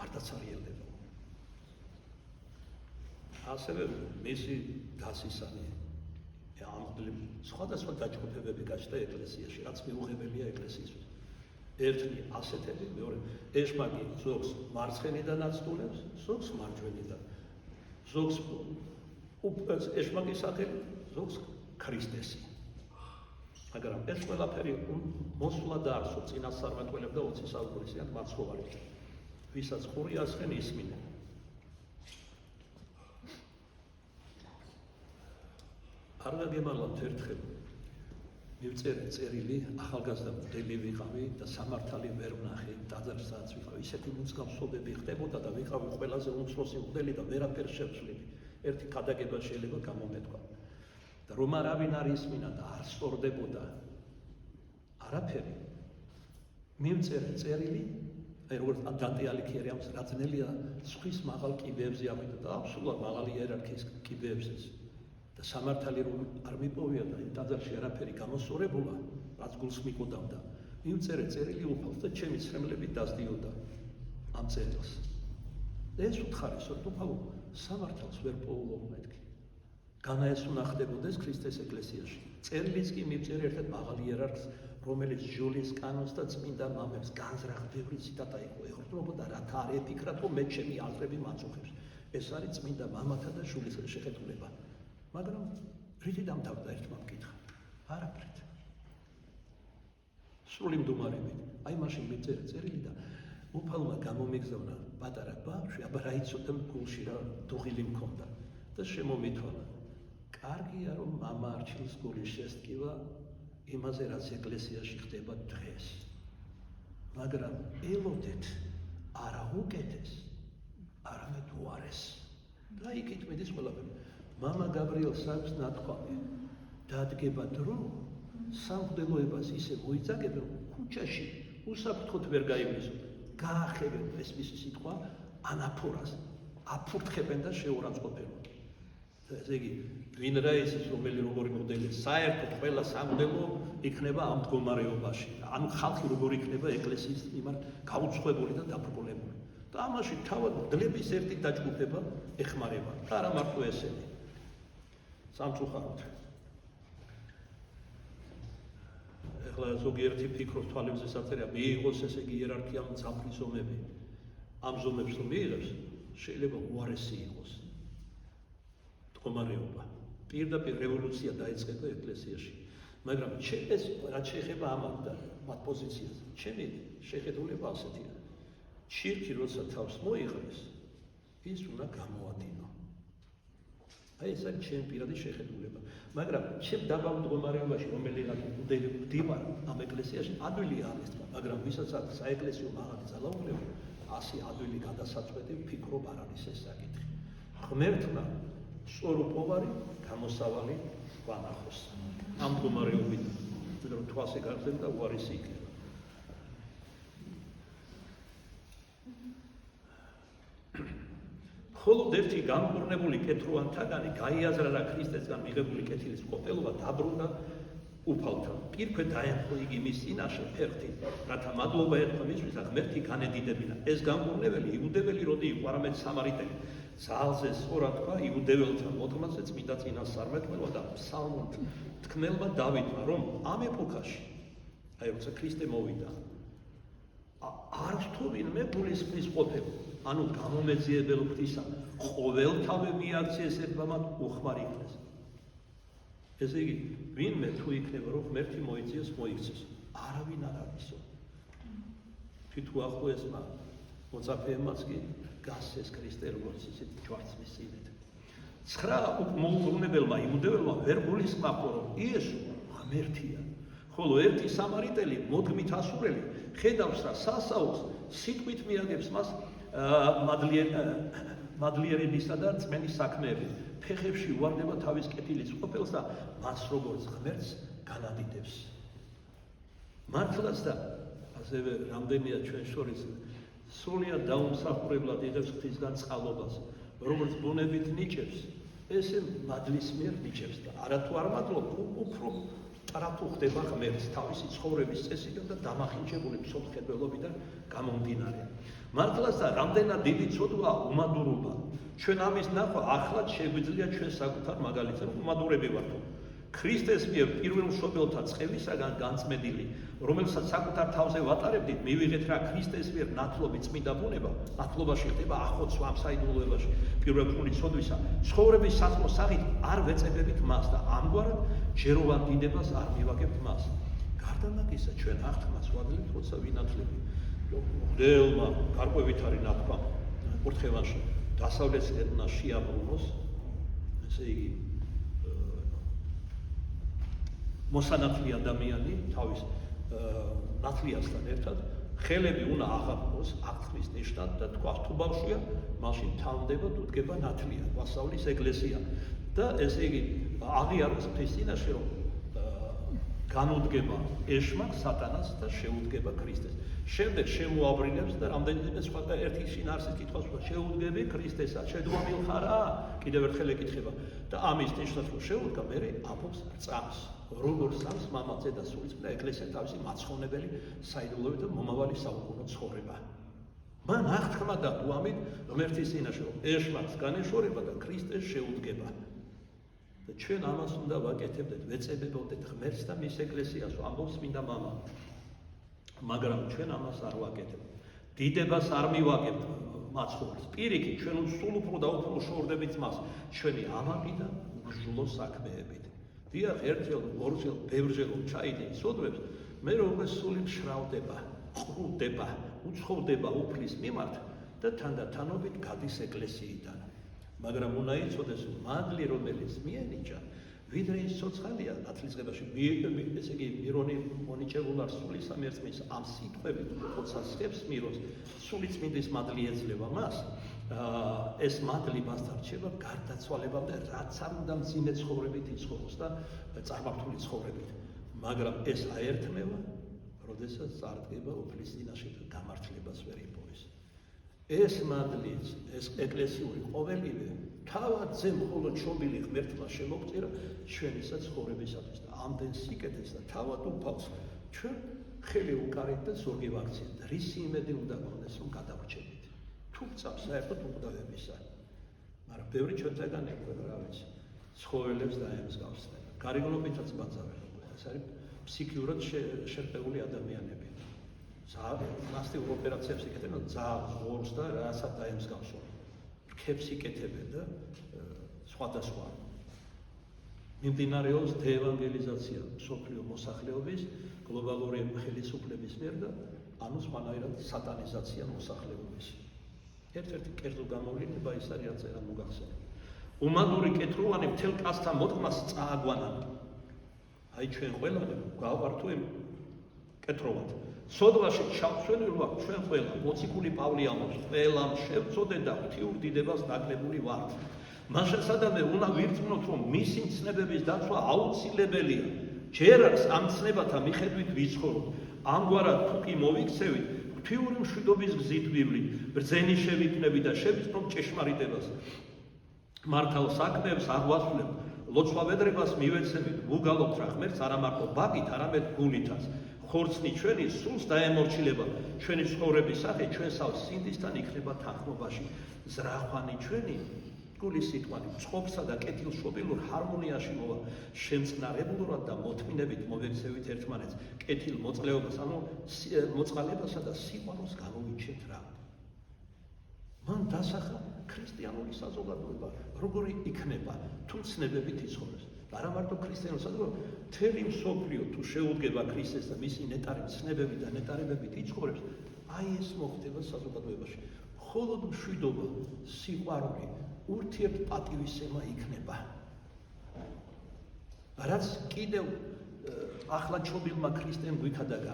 არ დაცარიელდება. ასევე მისი დასისანი სხვადასხვა დაჯგუფებები გაჩნდა ეკლესიაში, რაც მიუღებელია ეკლესიისთვის. ერთი ასეთები, მეორე ეშმაკი ზოგს მარცხენიდან აცტულებს, ზოგს მარჯვენიდან. ზოგს ეშმაკის სახელი, ზოგს ქრისტესი. მაგრამ ეს ყველაფერი მოსვლა დაარსო წინასწარმეტყველებდა 20 საუკუნისიდან მაცხოვარი. ვისაც ყური ასხენ ისმინე. არ გაგემალავთ ერთხელ მივწერე წერილი, ახალგაზრდა მღვდელი ვიყავი და სამართალი ვერ ვნახე, ტაძარსაც ვიყავი, ისეთი მსგავსობები ხდებოდა და ვიყავი ყველაზე უმცროსი მღვდელი და ვერაფერ შევცვლიდი. ერთი ქადაგება შეიძლება გამომეთქვა. და რომ არავინ არ ისმინა და არ სწორდებოდა არაფერი, მივწერე წერილი, აი როგორც დანტე ალიქიერი რა ძნელია სხვის მაღალ კიბეებზე ავიდა და აბსოლუტურად მაღალი იერარქიის კიბეებზეც. და სამართალი რომ არ მიპოვია და ტაძარში არაფერი გამოსწორებულა, რაც გულს მიკუდავდა, მივწერე წერილი უფალს და ჩემი ცრემლები დასდიოდა ამ წერილს. ეს უთხარისო, უფალო სამართალს ვერ პოულობ მეთქი. განაეს უნდა ხდებოდეს ქრისტეს ეკლესიაში. წერილიც კი მივწერე ერთ მაღალ იერარქს, რომელიც ჟოლის კანონს და წმინდა მამებს განზრახ ბევრი ციტატა იყო ეყრდნობოდა, რათა არ ეფიქრათ, რომ მე ჩემი აზრები მაწუხებს. ეს არის წმინდა მამათა და შვილის შეხედულება. მაგრამ რითი დამთავრდა ერთმა მკითხა? არაფრით. სრული მდუმარებით. აი მაშინ მიწერე წერილი და უფალმა გამომიგზავნა პატარა ბავშვი, აბა რა იცოდა გულში რა დუღილი მქონდა და შემომითვალა. კარგია რომ მამა არჩილს გულის შესტკივა იმაზე რაც ეკლესიაში ხდება დღეს. მაგრამ ელოდეთ არა უკეთეს, არამედ უარეს. და იქით მიდის ყველაფერი. მამა გაბრიელ საქმს ნათქვამი დადგება დრო სამღვდელოებას ისე მოიწაგებენ ქუჩაში უსაფრთხოდ ვერ გაივლისო გაახევენ ეს მისი სიტყვა ანაფორას აფურთხებენ და შეურაცხყოფენ. ესე იგი ვინ რა ის რომელი როგორი მოდელი საერთოდ ყველა სამღვდელო იქნება ამ მდგომარეობაში. ანუ ხალხი როგორი იქნება ეკლესიის მიმართ გაუცხოებული და დაბრკოლებული. და ამაში თავად მდლების ერთი დაჯგუფება ეხმარება და არა მარტო ესენი. სამწუხაროდ. ეხლა ზოგიერთი ფიქრობს თვალებზე საწერია მიიღოს ესე იგი იერარქია მძაფრის ზომები. ამ ზომებს რომ მიიღებს, შეიძლება უარესი იყოს. მდგომარეობა. პირდაპირ რევოლუცია დაიწყება ეკლესიაში. მაგრამ ეს რაც შეეხება ამათ და მათ პოზიციას, ჩემი შეხედულება ასეთია. ჩირქი როცა თავს მოიღებს, ის უნდა გამოადინო. აი ეს არის ჩემი პირადი შეხედულება. მაგრამ ჩემ დაბალ მდგომარეობაში რომელიღაც ვდივარ ამ ეკლესიაში ადვილი არის, მაგრამ ვისაც აქვს საეკლესიო მაღალი ძალაუფლება, ასე ადვილი გადასაწყვეტი ვფიქრობ არ არის ეს საკითხი. ღმერთმა სწორუფოვარი გამოსავალი ვანახოს. ამ მდგომარეობით რომ თვალსე გარდენ და უარესი იქნება. მხოლოდ ერთი განკურნებული კეთროვანთაგანი გაიაზრა რა ქრისტესგან მიღებული კეთილის ყოფილობა დაბრუნდა უფალთან. პირქვე დაემხო იგი მის წინაშე ფერხთი, რათა მადლობა ერქვა მისთვის და ღმერთი განედიდებინა. ეს განკურნებელი იუდებელი როდი იყო, არამედ სამარიტელი. ძალზე სწორად თქვა იუდეველთა მოდგმაზე წმინდა წინასწარმეტყველმა და ფსალმუნთ თქმელმა დავითმა, რომ ამ ეპოქაში, აი როცა ქრისტე მოვიდა, არც თუ ვინმე გულისხმის ყოფილ, ანუ გამომეძიებელ ღვთისა, ყოველთავე მიაქციეს ერთმანეთ უხმარ იქნეს. ესე იგი, ვინმე თუ იქნება, რომ ღმერთი მოიწიეს, მოიქცეს. არავინ არ არისო. თვითონ ახლოესმა მოწაფეებმაც კი გასცეს ქრისტე როგორც ისეთ ჯვარცმის წინით. 9 მოუბრუნებელმა იუდეველმა ვერ გულისხმა ხო, რომ იესო ღმერთია. ხოლო ერთი სამარიტელი მოდგმით ასურელი ხედავს რა სასაუს სიტყვით მიაგებს მას მადლიერებისა და რწმენის საქმეები. ფეხებში უვარდება თავის კეთილის ყოფილს და მას როგორც ღმერთს განადიდებს. მართლაც და ასევე რამდენია ჩვენ შორის სრულიად დაუმსახურებლად იღებს ღვთისგან წყალობას, როგორც ბუნებით ნიჭებს, ესე მადლის მიერ ნიჭებს და არათუ არ მადლობ, უფრო ტარაფუ ხდება ღმერთს თავისი ცხოვრების წესიდან და დამახინჯებული მსოფლმხედველობიდან გამომდინარე. მართლაც და რამდენად დიდი ცოდვაა უმადურობა. ჩვენ ამის ნახვა ახლად შეგვიძლია ჩვენ საკუთარ მაგალითად უმადურები ვართ. ქრისტეს მიერ პირველ მშობელთა წყევისაგან განწმენდილი, რომელსაც საკუთარ თავზე ვატარებდით, მივიღეთ რა ქრისტეს მიერ ნათლობი წმინდა ბუნება, ნათლობაში ხდება ახოცვა ამ საიდუმლოებაში პირველ ფულის ცოდვისა, ცხოვრების საწყო სახით არ ვეწებებით მას და ამგვარად ჯეროვან დიდებას არ მივაგებთ მას. გარდა მაგისა, ჩვენ აღთქმას ვადლებთ, როცა ვინათლები. მღვდელმა გარკვევითარი ნათქვა კურთხევაში დასავლეთს უნდა შეაბრუნოს, ესე იგი მოსანათლი ადამიანი თავის ნათლიასთან ერთად ხელები უნდა აღაბნოს აღთქმის ნიშნად და თქვა თუ ბავშვია, მაშინ თავდება თუ დგება ნათლია, ვასწავლის ეკლესია და ესე იგი აღიაროს ღვთის წინაშე რომ განუდგება ეშმაკს სატანას და შეუდგება ქრისტეს. შემდეგ შემოაბრინებს და რამდენიმე სხვა და ერთი შინაარსის კითხვას შეუდგები ქრისტესა, შედუამილ ხარა? კიდევ ერთხელ ეკითხება და ამის ნიშნად რომ შეუდგა, მე აფობს წამს. როგორც წამს მამაძე და სულიწმინდა ეკლესია თავისი მაცხოვნებელი საიდუმლოებით და მომავალი საუკუნო ცხოვრება. მან აღთქმა და უამით ღმერთის წინაშე რომ ეშმაკს განეშორება და ქრისტეს შეუდგება. და ჩვენ ამას უნდა ვაკეთებდეთ, ვეწებებოდეთ ღმერთს და მის ეკლესიას, ამბობს წმინდა მამა. მაგრამ ჩვენ ამას არ ვაკეთებთ. დიდებას არ მივაგებთ მაცხოვრებს. პირიქით, ჩვენ სულ უფრო და უფრო შორდებით მას ჩვენი ამაყი და უგრძნო საქმეებით. დიახ, ერთჯერ, ორჯერ, ბევრჯერ ჩაიდე სოდვებს, მე როგორ სული შრავდება, ყრუდება, უცხოვდება უფლის მიმართ და თანდათანობით გადის ეკლესიიდან. მაგრამ უნდა იცოდეს, მადლი რომელიც მიენიჭა, ვიდრე ის ცოცხალია ნათლისღებაში, ესე იგი მირონი მონიჭებულა სულის ამერწმის ამ სიტყვებით, როცა სხებს მიროს, სული წმინდის მადლი ეძლევა მას, ეს მადლი მასთან რჩება გარდაცვალებამდე, რაც არ უნდა მძიმე ცხოვრებით იცხოვროს და წარმართული ცხოვრებით. მაგრამ ეს აერთმევა, როდესაც წარდგება უფლის წინაშე და გამართლებას ვერ იპოვეს. ეს მადლიც, ეს ეკლესიური ყოველივე თავადზე მხოლოდ შობილი ღმერთმა შემოგწირა ჩვენისა ცხოვრებისათვის და ამდენ სიკეთეს და თავად უფალს ჩვენ ხელი უკარეთ და ზოგი ვაქცია და რისი იმედი უნდა გქონდეს რომ გადავრჩებით. თუ წავს საერთოდ უკვდავებისა. მაგრამ ბევრი ჩვენთაგან ეკვება რა ვიცი, ცხოველებს დაემსგავსება. გარეგნობითაც ბაძავენ, ეს არის ფსიქიურად შერყეული ადამიანები. პლასტიკურ ოპერაციებს იკეთებენ, ძაღლს, ღორს და რასაც დაემსგავსონ. რქებს იკეთებენ და სხვადასხვა. მიმდინარეობს დეევანგელიზაცია მსოფლიო მოსახლეობის, გლობალური ხელისუფლების მიერ და ანუ სხვანაირად სატანიზაცია მოსახლეობის. ერთ-ერთი კერძო გამოვლინება ის არის, რაც ერა მოგახსენე. უმადური კეთროვანი მთელ კაცთა მოდგმას წააგვანან. აი ჩვენ ყველანი გავყართო იმ კეთროვად. სოდვაში ჩავცვლილ ჩვენ ყველა, მოციქული პავლე ამბობს, ყველამ შევწოდე და ღვთიურ დიდებას დაგლებული ვართ. მას შესაძლოა უნდა ვირწმუნოთ, რომ მისი ცნებების დაცვა აუცილებელია. ჯერ არის ამ ცნებათა მიხედვით ვიცხოვროთ. ამგვარად თუ კი მოვიქცევით, ღვთიური მშვიდობის გზით ვივლით, ბრძენი შევიქნებით და შევიწყნოთ ჭეშმარიტებას. მართავ საქმეებს აღვასრულებთ, ლოცვა-ვედრებას მივეცებით, ვუგალობთ რა ღმერთს არა მარტო ბაგით, არამედ გულითაც. ხორცნი ჩვენი სულს დაემორჩილება, ჩვენი ცხოვრების სახე ჩვენსავ სინდისთან იქნება თანხმობაში. ზრახვანი ჩვენი გულის სიტყვანი წყობსა და კეთილშობილურ ჰარმონიაში მოვა, შემწყნარებლურად და მოთმინებით მოვექცევით ერთმანეთს, კეთილ მოწყლეობას, ანუ მოწყალებასა და სიყვარულს გამოვიჩენთ რა. მან დასახა ქრისტიანული საზოგადოება, როგორი იქნება, თუ ცნებებით იცხოვრებს. არა მარტო ქრისტიანული საზოგადოება, მთელი მსოფლიო თუ შეუდგება ქრისტეს და მისი ნეტარი ცნებებით და ნეტარებებით იცხოვრებს, აი ეს მოხდება საზოგადოებაში. მხოლოდ მშვიდობა, სიყვარული, ურთიერთპატივისცემა იქნება. რაც კიდევ ახლა ჩობილმა ქრისტემ გვითადაგა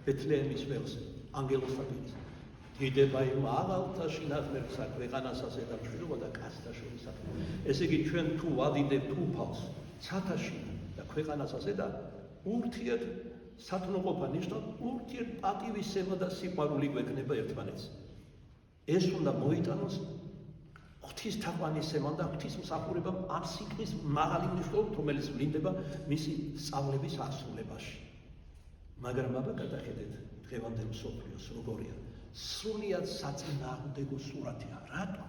ბეთლეემის ველზე, ანგელოზთა პირის. დიდება იმ აღალთა შინააღმერთს ქვეყანასა და მშვიდობა და კაცთა შორის. ესე იგი ჩვენ თუ ვადიდებთ უფალს ცათაში და ქვეყანასა და ურთიერთ სათნოყოფა ნიშნავს ურთიერთ პატივისცემა და სიყვარული გვექნება ერთმანეთს. ეს უნდა მოიტანოს ღვთისთაყვანისცემამ და ღვთისმსახურებამ ამ სიტყვის მაღალი მნიშვნელობით, რომელიც ვლინდება მისი სწავლების ასრულებაში. მაგრამ აბა გადახედეთ დღევანდელ მსოფლიოს როგორია. სრულიად საწინააღმდეგო სურათია. რატომ?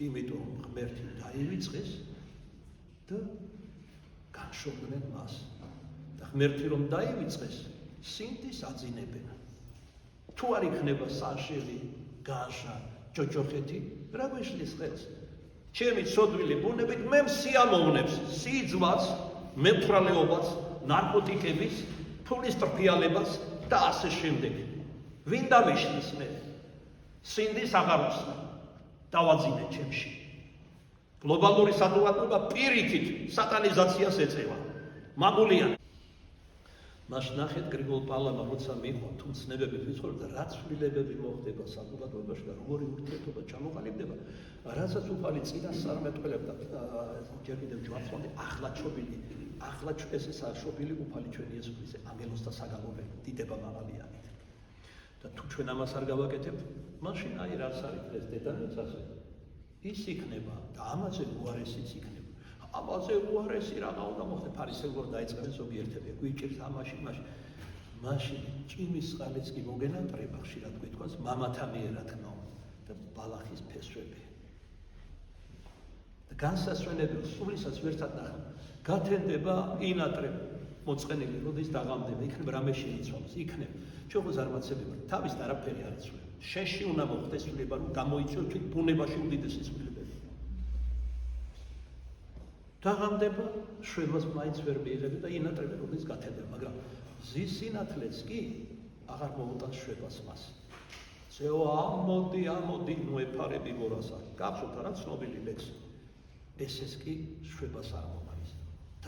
იმიტომ რომ ღმერთი დაივიწყეს და განშორდნენ მას. და ღმერთი რომ დაივიწყეს, სინთის აძინებენ. თუ არ იქნება საშელი, განშა, ჯოჯოხეთი, რა გვეშლის ხელს? ჩემი ცოდვილი ბუნებით მე სიამოვნებს, სიძვას, მემთვრალეობას, ნარკოტიკების, ფულის ტრფიალებას და ასე შემდეგ. ვინ დამიშლის მე? სინდის აღარ უსვა. დავაძინე ჩემში. გლობალური საზოგადოება პირიქით სატანიზაციას ეწევა. მამულიან. მაშ ნახეთ გრიგოლ პალამა როცა მიიღო თუ ცნებებით ვიცხოვრდა რა ცვლილებები მოხდება საზოგადოებაში და როგორი ურთიერთობა ჩამოყალიბდება, რასაც უფალი წინა წარმეტყველებდა ჯერ კიდევ ჯვარცმამდე ახლა ესე საშობილი უფალი ჩვენი იესო ქრისტე ანგელოზთა საგალობელი დიდება მაღალიანით. და თუ ჩვენ ამას არ გავაკეთებთ, მაშინ აი რაც არის დღეს დედამიწაზე ასე ის იქნება და ამაზე უარესიც იქნება. ამაზე უარესი რაღა უნდა მოხდეს ფარისეულობა დაიწყებენ ზოგიერთები გვიჭირს ამაში მაშინ ჭიმის წყალიც კი მოგენატრება ხშირად გვითქვას მამათა მიერად ნო და ბალახის ფესვები და განსასვენებელ სულისაც ვერცად ნახავ გათენდება ინატრებ მოწყენილი როდის დაღამდება იქნება რამე შეიცვალოს იქნება ჩვენ ხო ზარმაცები ვართ თავის არაფერი არ იცვლება შენში უნდა მოხდეს ცვლილება რომ გამოიწვიოს თვით ბუნებაში უდიდესი ცვლილება დაღამდება შვებას მაინც ვერ მიიღებენ და ინატრებენ როდის გათენდება მაგრამ ზის სინათლეც კი აღარ მოუტანს შვებას მას ზეო ამოდი ნუ ეფარები გორასა გახსოვთ რა ცნობილი ლექსი ესეც კი შვებას არ მომალის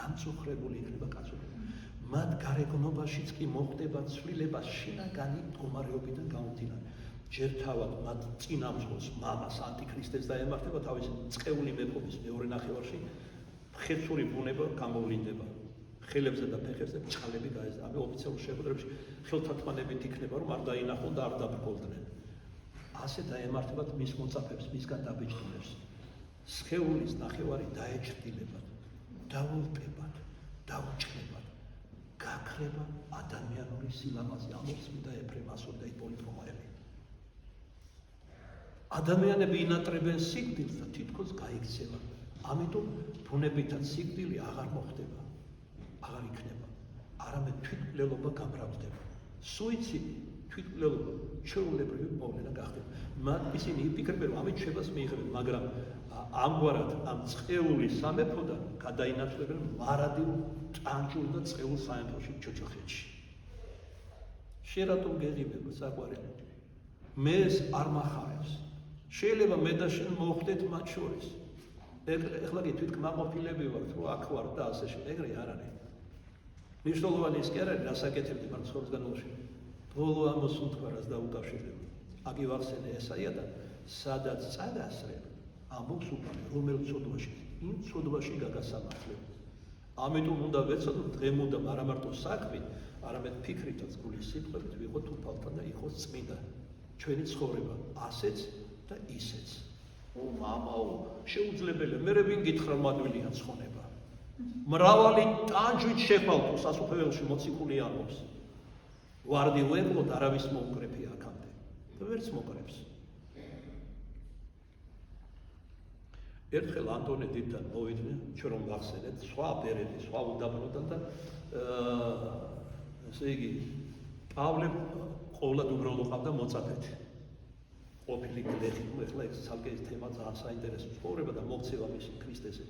დამწუხრებული იქნება კაცობრიობა მათ გარეგნობაშიც კი მოხდება ცვლილება შინაგანი მდგომარეობიდან გამომდინარე ჯერ თავად მათ წინამძღოლს მამას ანტიქრისტეს დაემართება თავისი წყეული მეფობის მეორე ნახევარში ხეცური ბუნება გამოვლინდება ხელებზე და ფეხებზე ბრჭყალები გაეზდა ამე ოფიციალურ შეხვედრებში ხელთათმანებით იქნება რომ არ დაინახონ და არ დაბრკოლდნენ ასე დაემართებათ მის მოწაფეებს მისგან დაბეჭდილებს სხეულის ნახევარი დაეჭრდილებათ დაულპებათ დაუჭრებათ გაქრება ადამიანური სილამაზე ამობს და ეფრემ ასური და იპოლიტ რომაელი ადამიანები ინატრებენ სიკვდილს და თითქოს გაიქცევა ამიტომ ბუნებითად სიკვდილი აღარ მოხდება, აღარ იქნება, არამედ თვითმკვლელობა გამრავლდება. სუიციდი, თვითმკვლელობა, ჩვეულებრივი მოვლენა გახდება. მათ ისინი იფიქრებენ, რომ ამით შვებას მიიღებენ, მაგრამ ამგვარად ამ წყეული სამეფოდან გადაინაცვლებენ მარადიულ ტანჯულ და წყეულ სამეფოში ჯოჯოხეთში. შენ რატომ გეღიმება საყვარელი? მე ეს არ მახარებს. შეიძლება მე და შენ მოვხდეთ მათ შორის. ეხლა კი თვითკმაყოფილები ვართ, რომ აქ ვარ და ასე შემდეგ, ეგრე არ არის. მნიშვნელოვანი ის კი არ არის, რას აკეთებდი მან ცხოვრების განმავლობაში. ბოლო ამას უთქვარას დაუკავშირდება. აგი ვახსენე ესაია და სადაც წაგასრებ, ამბობს უფალი, რომელ ცოდვაში, იმ ცოდვაში გაგასამართლებ. ამიტომ უნდა ვეცადოთ დღემოდამ არა მარტო საქმით, არამედ ფიქრითაც, გულის სიტყვებით ვიყოთ უფალთან და იყოს წმინდა. ჩვენი ცხოვრება ასეც და ისეც. მამაო, შეუძლებელია, მე ვინ გითხრა მადვილია ცხონება. მრავალი ტანჯვით შეხვალთო სასუფეველში მოციქული ამბობს. ვარდი უეკლოდ არავის მოუკრეფია აქამდე. და ვერც მოკრებს. ერთხელ ანტონე დიდთან მოვიდნენ, ჩვენ რომ ვახსენეთ, სხვა ბერები, სხვა უდაბნოდან და ესე იგი, პავლე ყოვლად უბრალო ყავდა მოწაფეთი. ყოფილი გლეხი, ეხლა ეს ცალკე ეს თემა ძალიან საინტერესო ცხოვრება და მოქცევა მისი ქრისტესზე.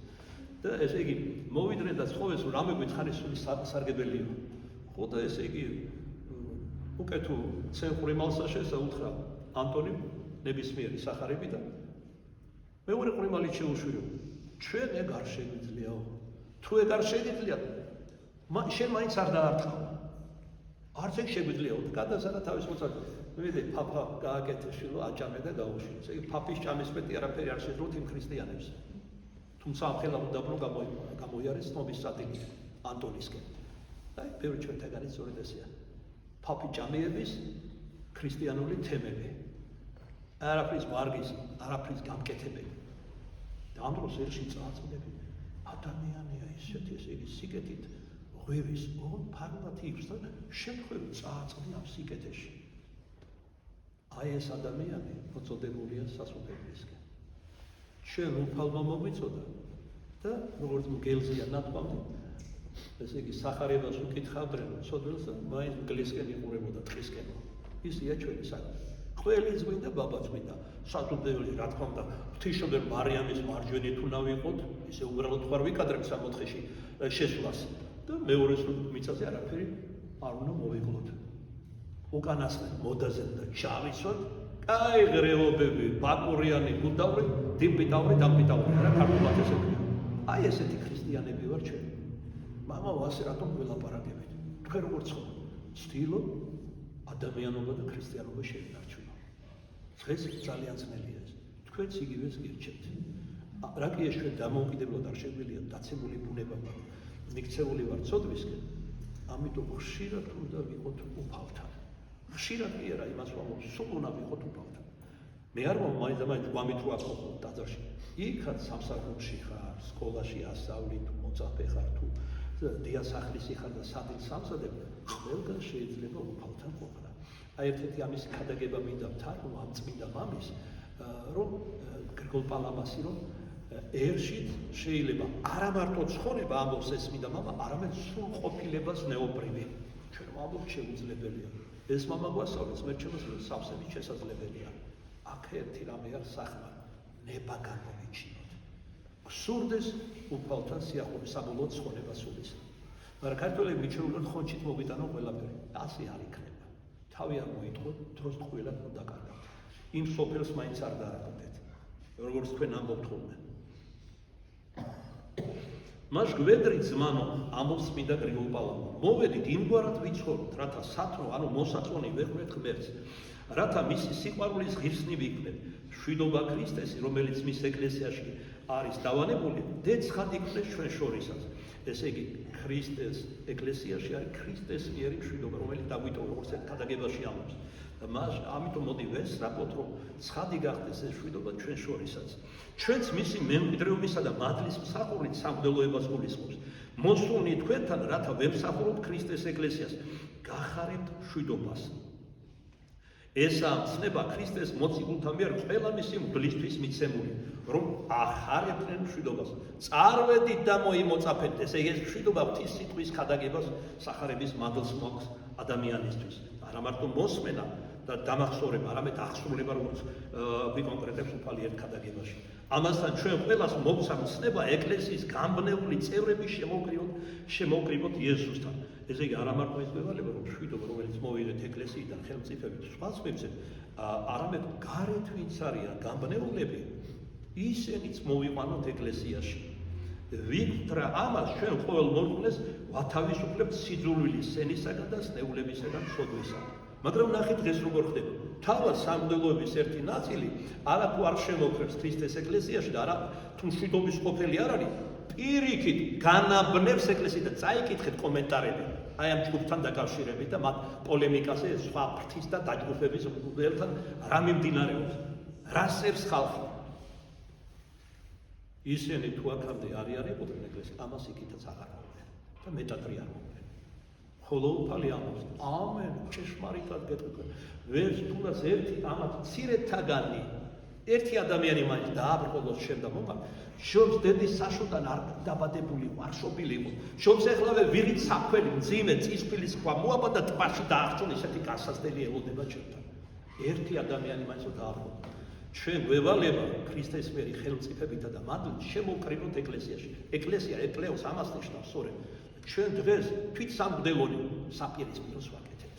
და ესე იგი, მოვიდნენ და ცხოვეს, რომ რამე გვითხარი სული სარგებელია. ხო და ესე იგი, უკვე თუ ცენხური მალსა შესაუთხრა ანტონი ნებისმიერი სახარები და მეორე ყრიმალი შეუშვიო. ჩვენ ეგ არ შეგვიძლიაო. თუ ეგ არ შეგიძლია, შენ მაინც არ დაარტყავ. არც ეგ შეგვიძლიაო. გადასადა თავის მოწაფე. ვიდე პაპა გააკეთეს შილო აჭამე და გაუშვი. ესე იგი პაპის ჭამის მეტი არაფერი არ შეძლოთ იმ ქრისტიანებს. თუმცა ახლა უდაბნო გამოიარეს ცნობის სატილით ანტონისკენ. აი, ბევრი ჩვენთაგანი სწორედ ესეა. პაპი ჭამიების ქრისტიანული თემები. არაფრის ვარგისი, არაფრის გამკეთებელი. და ამ დროს ერში წააწოდები ადამიანია ისეთი, ესე იგი სიკეთით ღვივის ფარულად იქს და შემთხვევით წააწდი ამ სიკეთეში. აი ეს ადამიანი მოწოდებულია სასუფევლისკენ. ჩვენ უფალმა მოგვიწოდა და როგორც მგელზია ნათქვამი, ესე იგი სახარებას უკითხავდნენ ცოდვილს და მაინც მგლისკენ იყურებოდა თხისკენ. ისია ჩვენი საქმე. ყველი წმინდა ბაბაც მინდა სასუფეველი რა თქმა უნდა ღვთისმშობელ მარიამის მარჯვენით უნდა ვიყოთ, ისე უბრალოდ ხარ ვიკადრებ 64-ში შესვლას და მეორეს მიწაზე არაფერი არ უნდა მოვიკლოთ. უკანასკნელ მოდაზე და ჩავიცოთ, კაი ღრეობები, ბაკურიანი, გუდაური, დიმპიტავრი, დამპიტავრი, რა ქართულად ესე ქვია. აი ესეთი ქრისტიანები ვარ ჩვენ. მამა ვასე რატომ ველაპარაკებით? თქვენ როგორ ცხოვრობთ? ცდილობ ადამიანობა და ქრისტიანობა შეინარჩუნო. დღეს ძალიან ძნელია ეს. თქვენც იგივეს გირჩევთ. რა კი ეს ჩვენ დამოუკიდებლად არ შეგვიძლია დაცემული ბუნება მაქვს. მიქცეული ვარ ცოდვისკენ. ამიტომ ხშირად უნდა ვიყოთ უფალთან. ხშირად კი არა იმას ვამბობ, სულ უნდა ვიყოთ უფალთან. მე არ ვამბობ მაინც გვამით რო აკეთო ტაძარში. იქაც სამსახურში ხარ, სკოლაში ასწავლი თუ მოწაფე ხარ თუ დიასახლისი ხარ და სადილს ამზადებ, ყველგან შეიძლება უფალთან ყოფნა. აი ერთ-ერთი ამის ქადაგება მინდა თარგმნა ამ წმინდა მამის, რომ გრიგოლ პალამასი რომ ერშით შეიძლება არა მარტო ცხოვრება ამბობს ეს წმინდა მამა, არამედ სულ ყოფილებას ნეობრივი. ჩვენ ვამბობთ შეუძლებელია. ეს მამა გვასწავლებს მერჩევას რომ სავსებით შესაძლებელია. აქ ერთი რამე არ სახმარ, ნება გამოვიჩინოთ. გსურდეს უფალთან სიახლოვე საბოლოოდ ცხოვრება სულის. მაგრამ ქართველები მიჩვეულან ხონჩით მოგვიტანო ყველაფერი. ასე არ იქნება. თავი არ მოიტყოთ, დროს ტყუილად დაკარგავთ. იმ სოფელს მაინც არ დაარღვდეთ. როგორც თქვენ ამბობთ ხოლმე. მას გვედრი ძმანო ამობს წმინდა გრიგოლ პალამა. მოვედით იმგვარად ვიცხოვროთ, რათა სათნო, ანუ მოსაწონი ვეხვდეთ ღმერთს, რათა მისი სიყვარულის ღირსნი ვიქნეთ. მშვიდობა ქრისტესი, რომელიც მის ეკლესიაში არის დავანებული, დეცხად იქნეს ჩვენ შორისაც. ესე იგი, ქრისტეს ეკლესიაში არის ქრისტეს მიერი მშვიდობა, რომელიც დაგვიტოვა, როგორც ერთ ქადაგებაში ამბობს. მას ამიტომ მოდი ვესწრაფოთ, რომ ცხადი გახდეს ეს მშვიდობა ჩვენ შორისაც. ჩვენც მისი მემკვიდრეობისა და მადლის მსახურით სამღვდელოებას გულისხმობს. მოსულნი თქვენთან, რათა ვემსახუროთ ქრისტეს ეკლესიას, გახარებთ მშვიდობას. ესაა ცნება ქრისტეს მოციქულთა მიერ ყველა მისი მგლისთვის მიცემული, რომ ახარებდნენ მშვიდობას. წარვედით და მოიმოწაფეთ, ესე იგი ეს მშვიდობა ღვთის სიტყვის ქადაგებას სახარების მადლს მოაქვს ადამიანისთვის. არა მარტო მოსმენა და დამახსოვრება, არამედ აღსრულება, როგორც ვიკონკრეტებს უფალი ერთ ქადაგებაში. ამასთან ჩვენ ყველას მოგცა ცნება ეკლესიის გამბნეული წევრების შემოკრივოთ იესოსთან. ესე იგი არა მარტო ის მევალება, რომ მშვიდობა, რომელიც მოვიღეთ ეკლესიიდან ხელმწიფებით სხვა სხვებზეც, არამედ გარეთ ვინც არიან გამბნეულები, ისინიც მოვიყვანოთ ეკლესიაში. ვიქვთ რა ამას ჩვენ ყოველ მორწმუნეს ვათავისუფლებთ სიძულვილის სენისაგან და სნეულებისაგან სოდვისა. მაგრამ ნახეთ დღეს როგორ ხდება. თავად სამღვდელოების ერთი ნაწილი არა თუ არ შემოქმნებს ქრისტეს ეკლესიაში და არა თუ მშვიდობის ყოფილი არ არის, პირიქით განაბნევს ეკლესიას და წაიკითხეთ კომენტარები აი ამ ჯგუფთან დაკავშირებით და მათ პოლემიკაზე სხვა ფრთის და დაჯგუფების მგებელთან რა მიმდინარეობს, რა სებს ხალხი. ისინი თუ აქამდე არიარებოდნენ ეკლესიას, ამას იქითაც აღარ მოყვნენ და მეტად არ მოყვნენ. ხოლო უფალი ამბობს, ამენ, ჭეშმარიტად გეტყვით, ვერც თუნდაც ერთი ამათ მცირეთაგანი, ერთი ადამიანი მაინც დააბრყოლოს შენ და მომარ, შობს დედის საშოდან არ დაბადებული იყო, არ შობილი იყო. შობს ეხლავე ვირით საქველი, მძიმე, წისქვილის ქვა მოაბადა ტბაში დაახჭონ, ისეთი განსაცდელი ელოდება ჩვენთან. ერთი ადამიანი მაინც დააბრყოლოს. ჩვენ გვევალება ქრისტეს მიერი ხელმწიფებითა და მადლით შემოვკრიბოთ ეკლესიაში. ეკლესია ეკლეოს ამას ნიშნავს სწორედ. ჩვენ დღეს თვით სამღვდელონი საპირისპიროს ვაკეთებთ.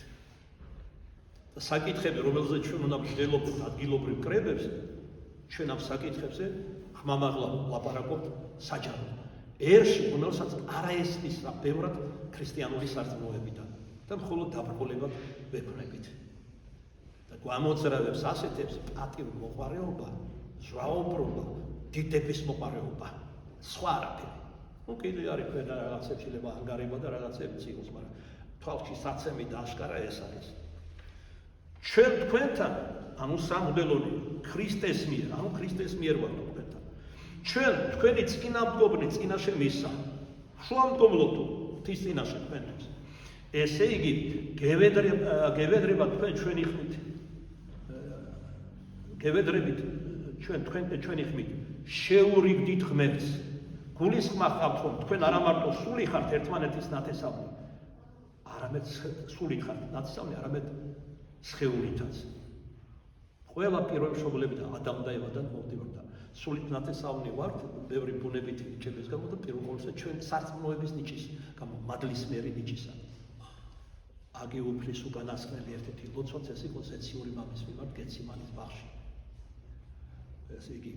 და საკითხები, რომელზეც ჩვენ უნდა ვждელობთ ადგილობრივ კრებებს, ჩვენ ამ საკითხებზე ხმამაღლა ლაპარაკობთ საჯაროდ. ერში, რომელსაც არაესმის რა ბევრად ქრისტიანული სარწმუნოებიდან და მხოლოდ დაბრკოლებად ვექნებით. და გვამოძრავებს ასეთებს პატივმოყვარეობა, ზვაობრობა, დიდების მოყვარეობა, სხვა არაფერი. კიდე არის ქვედა რაღაცებს შეიძლება ანგარება და რაღაცებიც იყოს, მაგრამ თვალში საცემი და აშკარა ეს არის. ჩვენ თქვენთან, ანუ სამღვდელონი ქრისტეს მიერ, ანუ ქრისტეს მიერ ვართ თქვენთან. ჩვენ თქვენი წინამდგომი წინაშე მისცა. შუამდგომლობთ ღვთის წინაშე თქვენთვის. ესე იგი, გევედრება თქვენ ჩვენი ხმით. გევედრებით ჩვენი ხმით შეურიგდით ღმერთს. გულისხმა ხართ, რომ თქვენ არა მარტო სული ხართ ერთმანეთის ნათესავი, არამედ სული ხართ ნათესავი, არამედ სხეულითაც. ყველა პირველ მშობლებიდან ადამ და ევადან მოვდივართ და სულით ნათესავი ვართ, ბევრი ბუნებითი ნიჭების გამო და პირველ ყოვლისა ჩვენ სარწმუნოების ნიჭის გამო, მადლისმიერი ნიჭისა. აგი უფლის უკანასკნელი ერთ-ერთი ლოცვაც ეს იყო ზეციური მამის მიმართ გეციმანის ბაღში. ესე იგი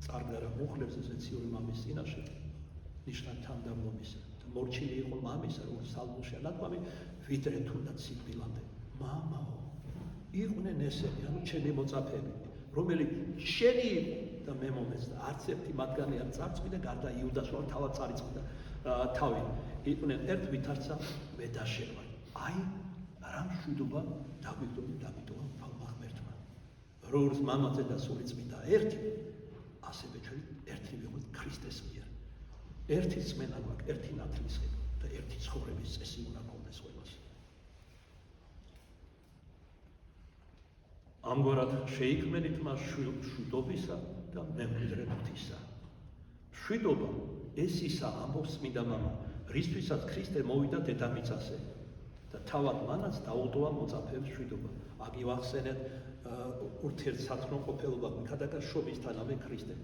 წარგარა მუხლებს ზეციური მამის წინაშე ნიშნად თანდამომისა და მორჩილი იყო მამისა, როგორც სალმონში ნათქვამი, ვიდრე თუნდაც სიკვდილამდე. მამაო, იყვნენ ესენი, ანუ ჩემი მოწაფეები, რომელიც შენი იყო და მე მომეცდა, არც ერთი მათგანი არ წარწმიდა, გარდა იუდას, რომ თავად წარიწმიდა თავი. იყვნენ ერთ ვითარცა მე დაშევა. აი, რა მშვიდობა დავიტოვა უფალმა ღმერთმა. როგორც მამაძე და სული წმინდა ერთი, ასევე ჩვენ ერთი ვიყოთ ქრისტეს მიერ. ერთი წმენა გვაქვს, ერთი ნათლისღება და ერთი ცხოვრების წესი უნდა გქონდეს ყველას. ამგვარად შეიქმნით მას მშვიდობისა და მემკვიდრე ღვთისა. მშვიდობა ეს ისა ამბობს წმინდა მამა, რისთვისაც ქრისტე მოვიდა დედამიწაზე და თავად მანაც დაუდოა მოწაფეებს მშვიდობა. აგივახსენეთ ურთიერთსათნოყოფილობა ქადაგაშობისთანავე ქრისტე.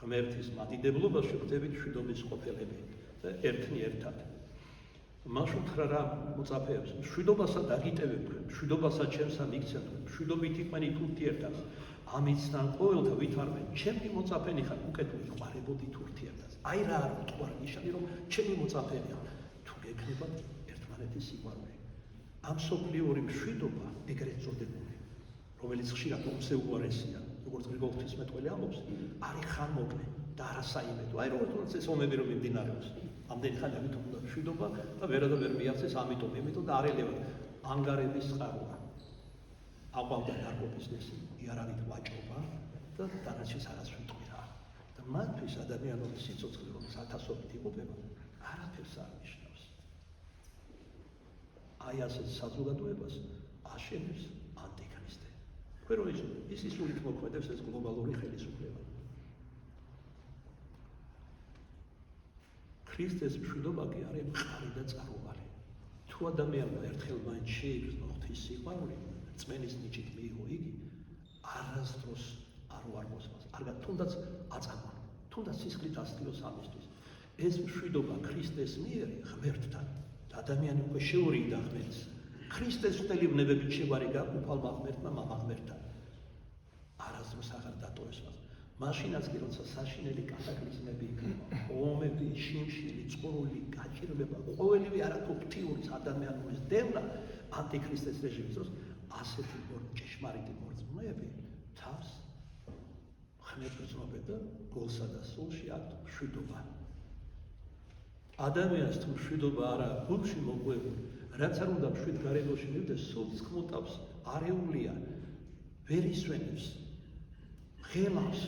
ღმერთის მადიდებლობაში ხვდებით მშვიდობის ყოფილები და ერთნაირად. მას უთხრა რა მოწაფეებს, მშვიდობასა დაგიტევებ თქვენ, მშვიდობასა ჩემსა მიქცევთ, მშვიდობით იყვენით ურთიერთად. ამიცთან ყოველთა ვითარმე, ჩემი მოწაფენი ხარ, უკეთ ვიყარებოდით ურთიერთად. აი რა არის მტკვარი ნიშანი, რომ ჩემი მოწაფეა, თუ გეკნებათ ერთმანეთის სიყვარული. ამ სოფლიური მშვიდობა ეგრეთ წოდებული, რომელიც ხშირად უმსეუარესია, როგორც გრიგოლ ღვთისმეტყველი ამბობს, არის ხანმოკლე და არასაიმედო. აი როგორც ეს ომები რომ მიმდინარეობს, ამდენი ხანი ამიტომ უნდა მშვიდობა და ვერადავერ მიაღწეს ამიტომ და არ ელევა ანგარების წყაროა. აყვავდა ნარკობის ნესი, იარაღით ვაჭრობა და დანარჩენს არას ვიტყვირა. და მათთვის ადამიანობის სიცოცხლე რომ ათასობით იყოფება, არაფერს არ ნიშნავს. აი ასეთ საზოგადოებას აშენებს ანტიქრისტე. თქვენ რო ის სულით მოქმედებს ეს გლობალური ხელისუფლება. ქრისტეს მშვიდობა კი არის მყარი და წყაროარი. თუ ადამიანმა ერთხელ მაინც შეიგრძნო ღვთის სიყვარული, წმენის ნიჭით მიიღო იგი, არასდროს არ უარყოს მას, არ თუნდაც აწამონ, თუნდაც სისხლით ასტიოს ამისთვის. ეს მშვიდობა ქრისტეს მიერ ღმერთთან და ადამიანი უკვე შეურიგდა ღმერთს. ქრისტეს ღვთელი ვნებებით შევარიგა უფალმა ღმერთმა მამა ღმერთთან. არასდროს აღარ დატოვეს მას. მაშინაც კი როცა საშინელი კატაკლიზმები იქნება, ომები, შიმშილი, წყურვილი, გაჭირვება, ყოველივე არათუქთიურის ადამიანურის დევნა ანტიქრისტეს რეჟიმის დროს ასეთი ჭეშმარიტი მორწმუნეები თავს ღმერთს გრძნობენ და გულსა და სულში აქვთ მშვიდობა. ადამიანს თუ მშვიდობა არ აქვს გულში მოყვებული, რაც არ უნდა მშვიდ გარემოში მივიდეს, სულს ხმუტავს, არეულია, ვერ ისვენებს, ღელავს.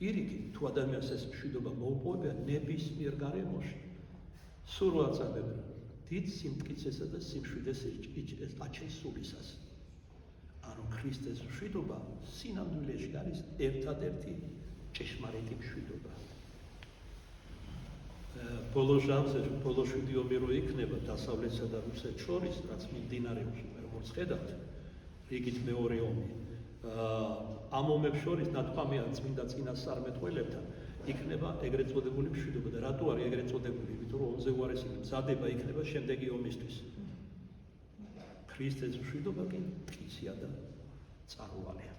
პირიქით, თუ ადამიანს ეს მშვიდობა მოუპოვებია ნებისმიერ გარემოში, სულ აწამებენ დიდ სიმტკიცესა და სიმშვიდეს აჩენს სულისას. ანუ ქრისტეს მშვიდობა სინამდვილეში არის ერთადერთი ჭეშმარიტი მშვიდობა. ბოლო ჟამზე, ბოლო შვიდი ომი რო იქნება დასავლეთსა და რუსეთს შორის, რაც მიმდინარეობს, როგორც ხედავთ, რიგით მეორე ომი. ამ ომებს შორის ნათქვამია წმინდა წინასწარმეტყველებთან იქნება ეგრეთ წოდებული მშვიდობა და რატო არის ეგრეთ წოდებული? იმიტომ რომ ომზე უარესი მზადება იქნება შემდეგი ომისთვის. ქრისტეს მშვიდობა კი მტკიცია და წარუვალია.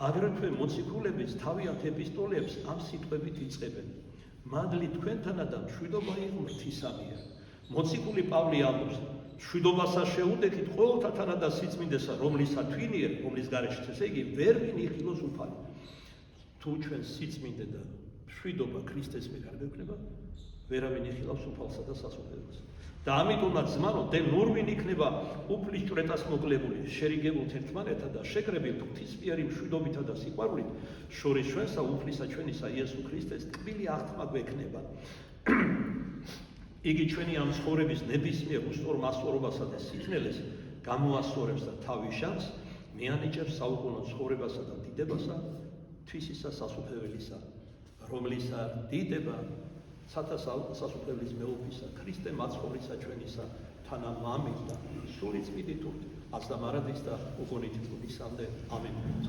აგრეთვე მოციქულებიც თავიანთ ეპისტოლეებს ამ სიტყვებით იწყებენ. მადლი თქვენთანა და მშვიდობა იღმრთისა მიერ. მოციქული პავლე ამბობს, მშვიდობასა შეუდექით ყოველთა თანადა სიწმინდესა, რომლისა თვინიერ, რომლის გარეშეც, ესე იგი, ვერ ვინიხილოს უფალი. თუ ჩვენ სიწმინდე და მშვიდობა ქრისტეს მიერ არ გვექნება, ვერავინ იხილავს უფალსა და სასუფეველს. და ამიტომაც ძმანო, დე ნურ ვინ იქნება უფლის ჭვრეტას მოკლებული, შერიგებულთ ერთმანეთთან და შეკრებილ ღვთისმიერი მშვიდობითა და სიყვარულით, შორის ჩვენსა უფლისა ჩვენისა იესო ქრისტეს ტკბილი აღთმა გვექნება. იგი ჩვენი ამ ცხოვრების ნებისმიერ უსწორ მასწორობასა და სიძნელეს გამოასწორებს და თავის ჟამს მიანიჭებს საუკუნო ცხოვრებასა და დიდებასა, თვისისა სასუფეველისა, რომლისა დიდება სათა სასუფეველის მეუფისა, ქრისტე მაცხოვრისა ჩვენისა, თანა მამის და სული წმინდით ათს და მარადის და უგონითი წუთისამდე. ამენ.